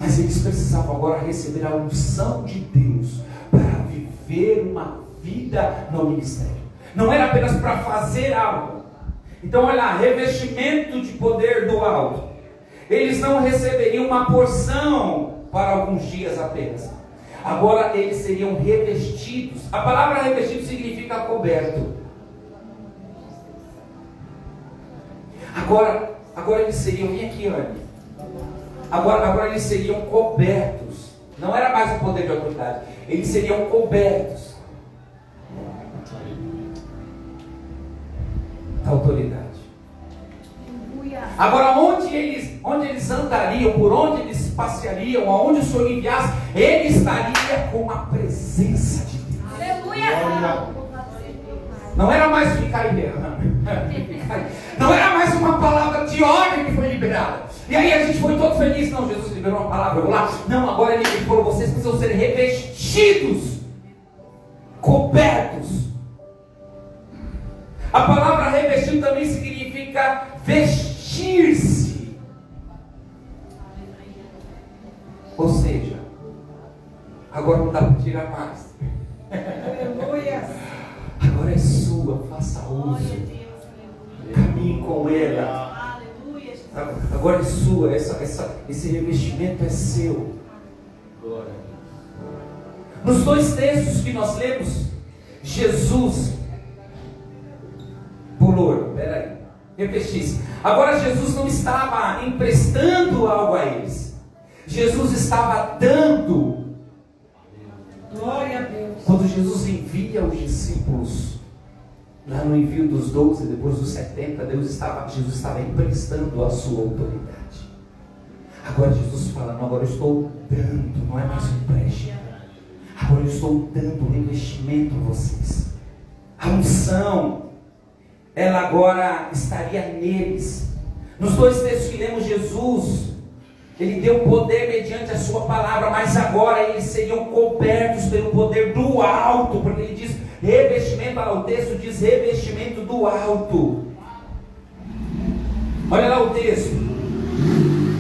Mas eles precisavam agora receber a unção de Deus para viver uma vida no ministério. Não era apenas para fazer algo. Então olha lá, revestimento de poder do alto. Eles não receberiam uma porção para alguns dias apenas. Agora eles seriam revestidos. A palavra revestido significa coberto. Agora eles seriam, vem aqui, olha. Agora eles seriam cobertos. Não era mais o poder de autoridade. Eles seriam cobertos. Autoridade. Agora onde eles andariam, por onde eles passeariam, aonde o Senhor enviasse, ele estaria com a presença de Deus. Aleluia! Não era mais ficar errando. Não era mais uma palavra de ordem que foi liberada. E aí a gente foi todo feliz. Não, Jesus liberou uma palavra, eu vou lá. Não, agora ele falou: vocês precisam ser revestidos, cobertos. A palavra revestido também significa vestir-se. Ou seja, agora não dá para tirar mais. Aleluia. Agora é sua, faça uso. Caminhe com ela. Agora é sua, esse revestimento é seu. Nos dois textos que nós lemos, Jesus pulou, peraí, revestir-se. Agora Jesus não estava emprestando algo a eles. Jesus estava dando. Glória a Deus. Quando Jesus envia os discípulos, lá no envio dos 12, depois dos 70, Jesus estava emprestando a sua autoridade. Agora Jesus fala: não, agora eu estou dando, não é mais um empréstimo. Agora eu estou dando revestimento a vocês. A unção, ela agora estaria neles. Nos dois textos que lemos, Jesus, ele deu poder mediante a sua palavra, mas agora eles seriam cobertos pelo poder do alto, porque ele diz revestimento, o texto diz revestimento do alto. Olha lá o texto: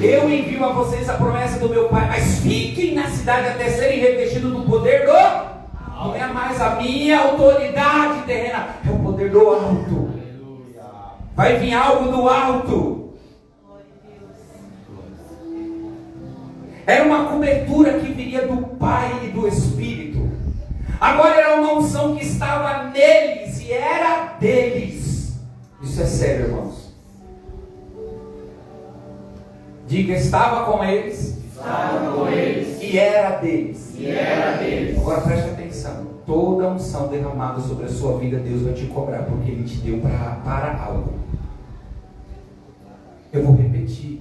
eu envio a vocês a promessa do meu Pai, mas fiquem na cidade até serem revestidos do poder do alto. Não é mais a minha autoridade terrena, é o poder do alto. Vai vir algo do alto. Era uma cobertura que viria do Pai e do Espírito. Agora era uma unção que estava neles e era deles. Isso é sério, irmãos. Diga, estava com eles. Estava com eles. E era deles. E era deles. Agora preste atenção. Toda a unção derramada sobre a sua vida, Deus vai te cobrar, porque Ele te deu para algo. Eu vou repetir.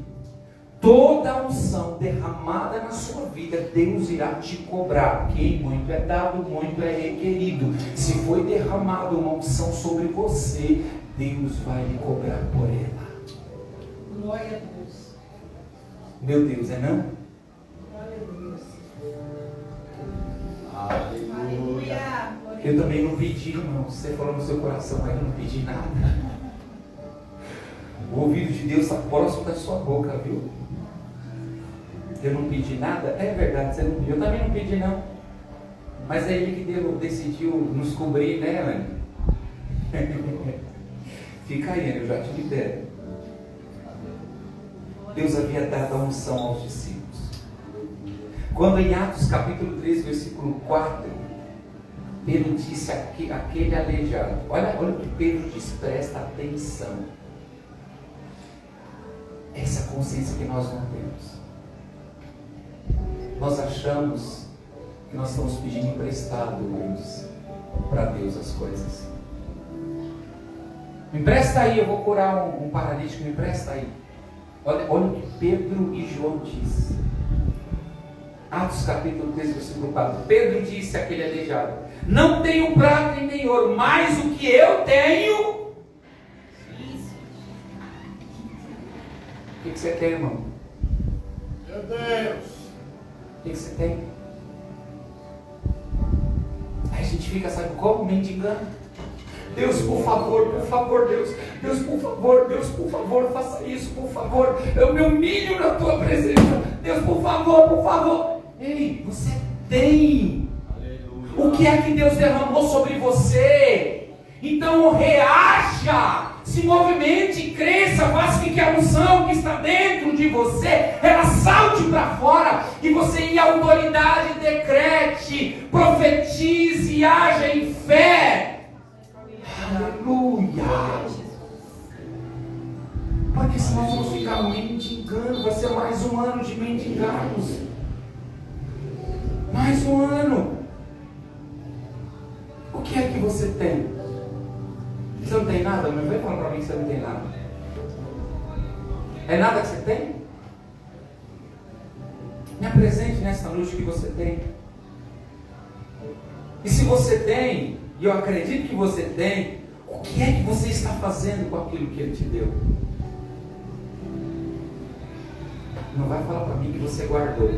Toda a unção derramada na sua vida, Deus irá te cobrar. Porque muito é dado, muito é requerido. Se foi derramada uma unção sobre você, Deus vai lhe cobrar por ela. Glória a Deus. Meu Deus, é não? Glória a Deus. Aleluia. Eu também não pedi, irmão. Você falou no seu coração, mas eu não pedi nada. O ouvido de Deus está próximo da sua boca, viu? Eu não pedi nada. É verdade, você não pediu. Eu também não pedi, não. Mas é Ele que decidiu nos cobrir, né, Anne? Fica aí, Anne, eu já te libero. Deus havia dado a unção aos discípulos. Quando em Atos capítulo 3, versículo 4, Pedro disse aquele aleijado. Olha o que Pedro disse, presta atenção. Essa consciência que nós não temos. Nós achamos que nós estamos pedindo emprestado, Deus, para Deus as coisas. Me empresta aí, eu vou curar um paralítico, me empresta aí. Olha o que Pedro e João dizem. Atos capítulo 3, versículo 4. Pedro disse àquele aleijado: não tenho prata e nem ouro, mas o que eu tenho. O que você tem, irmão? Meu Deus. O que você tem? Aí a gente fica, sabe como? Mendigando. Deus, por favor, Deus. Deus, por favor, faça isso, por favor. Eu me humilho na tua presença. Deus, por favor. Ei, você tem. Aleluia. O que é que Deus derramou sobre você? Então reaja, se movimente, cresça, faça que a unção que está dentro de você, ela salte para fora, e você em autoridade decrete, profetize e haja em fé. Aleluia. Porque senão nós vamos ficar mendigando. Vai ser mais um ano de mendigarmos. Mais um ano. O que é que você tem? Você não tem nada? Não vem falar para mim que você não tem nada. É nada que você tem? Me apresente nesta noite o que você tem. E se você tem, e eu acredito que você tem, o que é que você está fazendo com aquilo que Ele te deu? Não vai falar para mim que você guardou.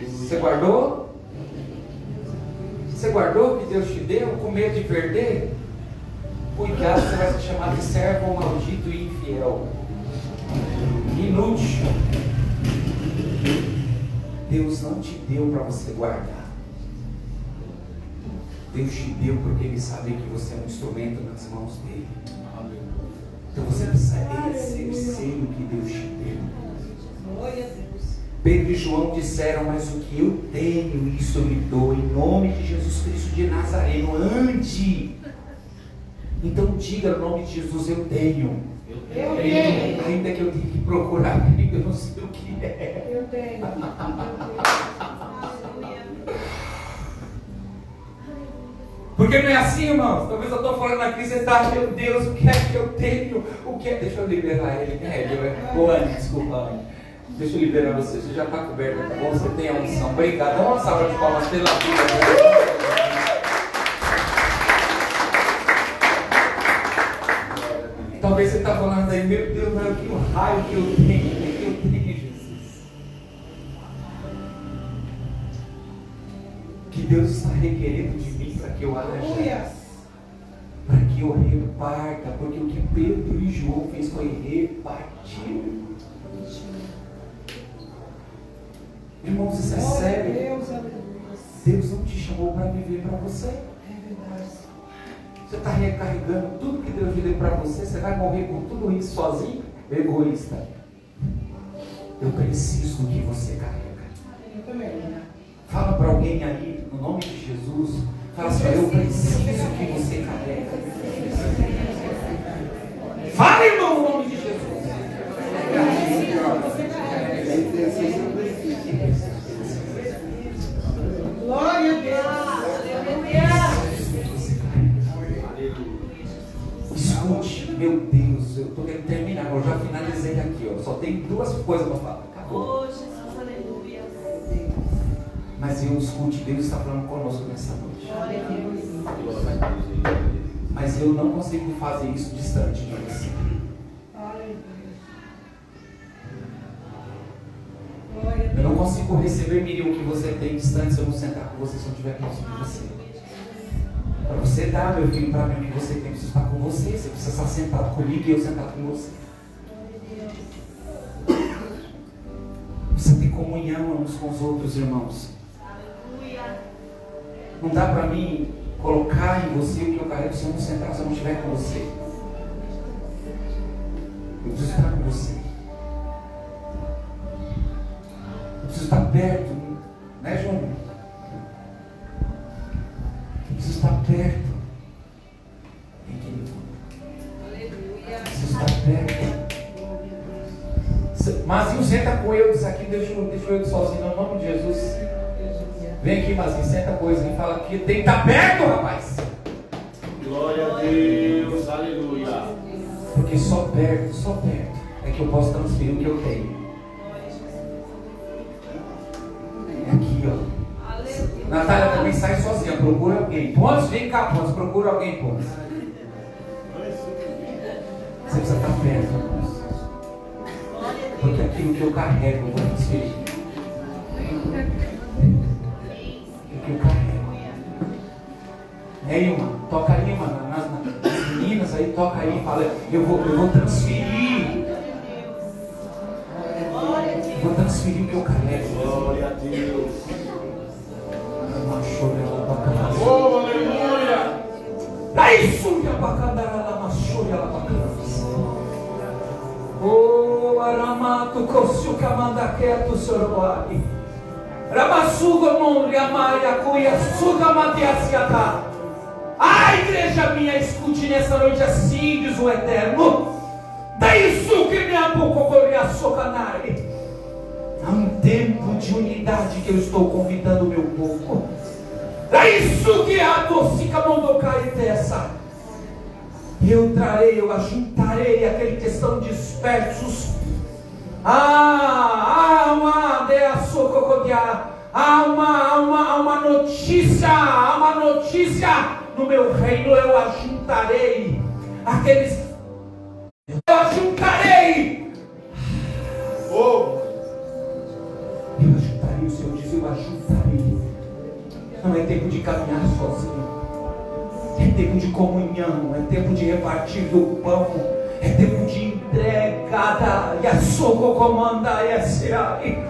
Você guardou? Você guardou o que Deus te deu com medo de perder? Cuidado, você vai ser chamado de servo maldito e infiel. Inútil. Deus não te deu para você guardar. Deus te deu porque Ele sabe que você é um instrumento nas mãos dEle. Então você precisa exercer o que Deus te deu. Glória a Deus. Pedro e João disseram: mas o que eu tenho, isso eu lhe dou, em nome de Jesus Cristo de Nazareno, ande. Então diga no nome de Jesus: eu tenho. Eu tenho. Ainda que eu tenha que procurar, eu não sei o que é. Eu tenho. Porque não é assim, irmãos. Talvez eu estou falando aqui, você está: meu Deus, o que é que eu tenho? O que é? Deixa eu liberar ele. Anne, desculpa, Anne. Deixa eu liberar você. Você já está coberto, tá bom? Você tem a unção. Obrigado. Dá uma salva de palmas pela vida. Talvez você está falando aí: meu Deus, mas que raio que eu tenho? O que eu tenho, Jesus? Que Deus está requerendo de mim para que eu haja, para que eu reparta, porque o que Pedro e João fez foi repartir. Irmãos, isso é sério. Deus não te chamou para viver para você. É verdade. Você está recarregando tudo que Deus lhe deu para você. Você vai morrer com tudo isso sozinho? Egoísta. Eu preciso do que você carrega. Eu também. Fala para alguém aí, no nome de Jesus. Fala assim: eu preciso que você carrega. Fala, irmão, no nome de Jesus. Glória a Deus. Escute, meu Deus, eu estou querendo terminar, eu já finalizei aqui, ó. Só tem 2 coisas para falar. Acabou. Oh, Jesus, aleluia. Mas eu escute, Deus está falando conosco nessa noite. Glória a Deus. Mas eu não consigo fazer isso distante de você. Eu não consigo receber o que você tem distante se eu não sentar com você, se eu não estiver próximo de você. Para você dar, meu filho, para mim o que você tem, eu preciso estar com você. Você precisa estar sentado comigo e eu sentado com você. Precisa ter comunhão uns com os outros, irmãos. Não dá para mim colocar em você o que eu carrego se eu não sentar, se eu não estiver com você. Eu preciso estar com você. Eu preciso estar perto, né, Júnior? Eu preciso estar perto. Aleluia. Eu preciso estar perto. Mazinho, senta com eu, diz aqui, deixa eu sozinho, no nome de Jesus. Vem aqui, Mazinho, senta com ele e fala aqui, tem que estar perto, rapaz. Glória a Deus, aleluia. Porque só perto é que eu posso transferir o que eu tenho. É aqui, ó. Aleluia. Natália também sai sozinha, procura alguém. Pontes, vem cá, Pontes, procura alguém, Pontes. Você precisa estar perto, irmãos. Porque aquilo que eu carrego, eu vou transferir. O que eu carrego. Ilma, toca aí, mano. Nas meninas aí, toca aí, fala, eu vou transferir. Eu vou transferir o que eu carrego. Glória a Deus. Oh, aleluia. daí surge a bacandara da machura la bacana. Oh, aramato cocio camanda quieto sorobari. Ramasuga monre amaia cuia suga matiasiata. A igreja minha, escute nessa noite assim, diz o Eterno. Daí suque minha boca corria socanare. Há um tempo de unidade que eu estou convidando o meu povo. Daí suque a docica mondocai dessa. Eu trarei, eu ajuntarei aquele que estão dispersos. Há uma notícia no meu reino. Eu ajuntarei aqueles. Eu ajuntarei. Oh. Eu ajuntarei, o Senhor diz, eu ajuntarei. Não é tempo de caminhar sozinho. É tempo de comunhão, é tempo de repartir do pão, é tempo de entrega. E a soco comanda e a seai.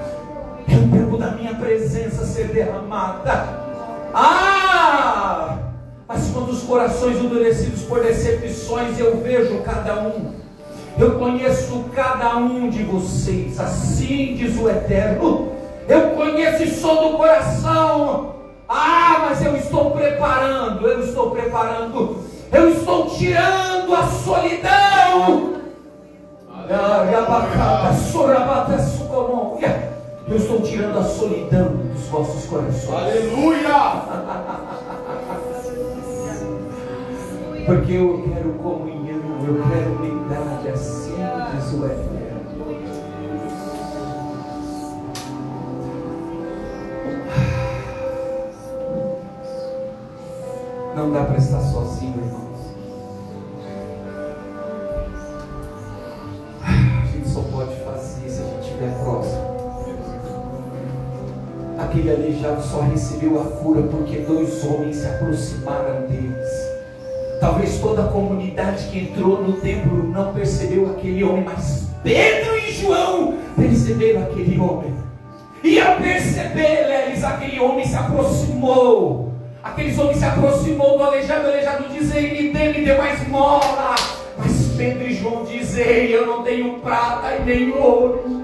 É o tempo da minha presença ser derramada. Mas quando os corações endurecidos por decepções, eu vejo cada um, eu conheço cada um de vocês, assim diz o Eterno. Eu conheço e sou do coração. Mas eu estou preparando, eu estou tirando a solidão. Eu estou tirando a solidão dos vossos corações. Aleluia! Porque eu quero comunhão, eu quero unidade, assim diz o Eterno. Não dá para estar sozinho, irmãos. A gente só pode fazer se a gente estiver próximo. Aquele aleijado só recebeu a cura porque 2 homens se aproximaram deles. Talvez toda a comunidade que entrou no templo não percebeu aquele homem, mas Pedro e João perceberam aquele homem. E ao perceber eles, aquele homem se aproximou. Aqueles homens se aproximou do aleijado. O aleijado diz: ei, me dê mais mola. Mas Pedro e João dizem: ei, eu não tenho prata e nem ouro.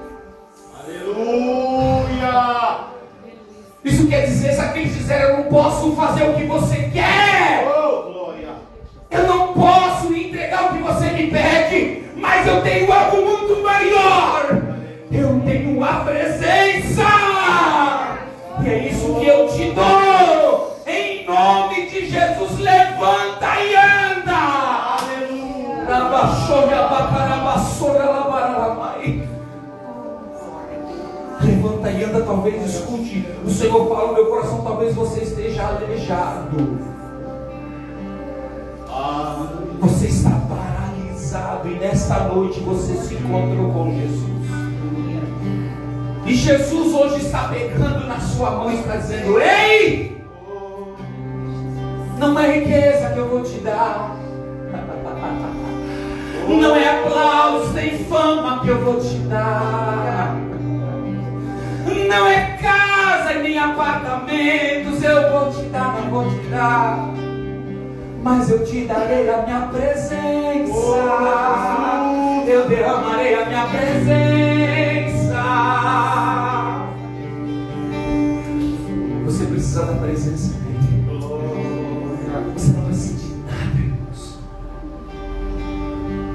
Aleluia! Isso quer dizer, se aqueles disseram: eu não posso fazer o que você quer, Oh, glória! eu não posso entregar o que você me pede, tenho algo muito maior. Eu tenho a presença. E é isso que eu te dou. Em nome de Jesus, levanta e anda. Levanta e anda. Talvez escute o Senhor fala no meu coração. Talvez você esteja aleijado. Você está paralisado. E nesta noite você se encontrou com Jesus. E Jesus hoje está pegando na sua mão e está dizendo: ei, não é riqueza que eu vou te dar, não é aplauso nem fama que eu vou te dar, não é casa e nem apartamentos eu vou te dar, não vou te dar, mas eu te darei a minha presença, eu derramarei a minha presença. Você precisa da presença dele. Você não precisa de nada, irmãos.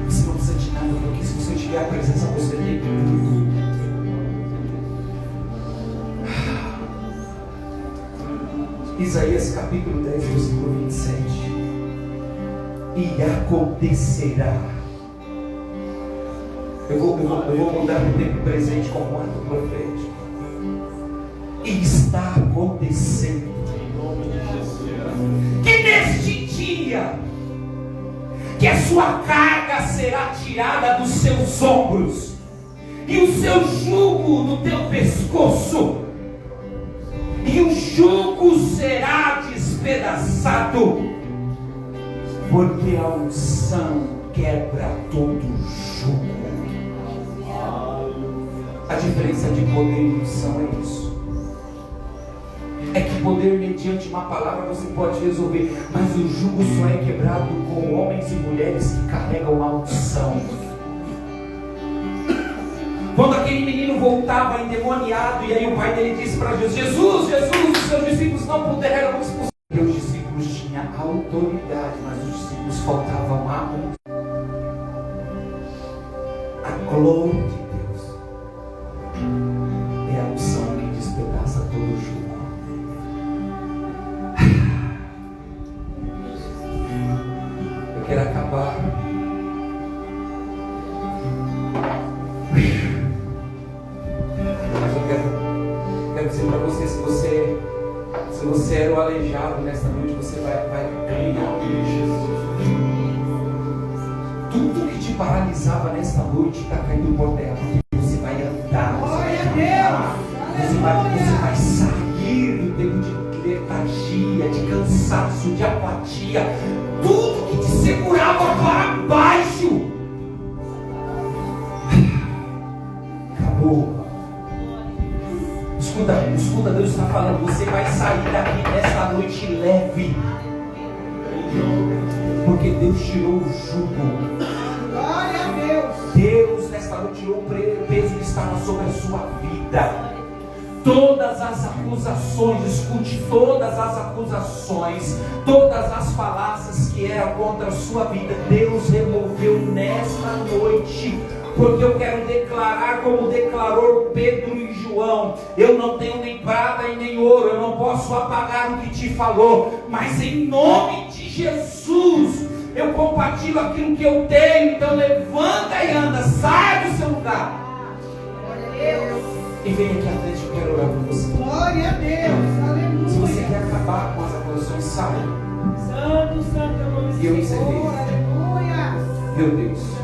Você não precisa de nada, porque se você tiver a presença, você tem tudo. Isaías capítulo 10, versículo 27. E acontecerá. Eu vou mudar o tempo presente como ato profético. E está acontecendo. Que neste dia, que a sua carga será tirada dos seus ombros, e o seu jugo do teu pescoço, e o jugo será despedaçado, porque a unção quebra todo jugo. A diferença de poder e unção é isso. É que poder mediante uma palavra você pode resolver, mas o jugo só é quebrado com homens e mulheres que carregam a unção. Quando aquele menino voltava endemoniado, e aí o pai dele disse para Jesus: Jesus, os seus discípulos não puderam expulsar. E os discípulos tinham autoridade, mas os discípulos faltavam a unção. A glória de Deus é a unção que despedaça todo o jugo. Eu quero acabar. Mas eu quero dizer para você, se você era o aleijado nesta noite, você vai ganhar. Tudo que te paralisava nesta noite está caindo por terra. Você vai andar, você vai sair do tempo de letargia, de cansaço, de apatia. Tudo que te segurava para baixo acabou. Escuta, Deus está falando. Você vai sair daqui nesta noite leve, porque Deus tirou o jugo. Glória a Deus. Deus nesta noite tirou o peso que estava sobre a sua vida. Todas as acusações, escute, todas as acusações, todas as falácias que eram contra a sua vida, Deus removeu nesta noite. Porque eu quero declarar como declarou Pedro e João: eu não tenho nem prata e nem ouro, eu não posso apagar o que te falou, mas em nome de Jesus eu compartilho aquilo que eu tenho. Então levanta e anda, sai do seu lugar e vem aqui à frente, eu quero orar por você. Glória a Deus. Aleluia. Se você quer acabar com as acusações, sai. Santo, santo, E eu encerrei. Aleluia. Meu Deus.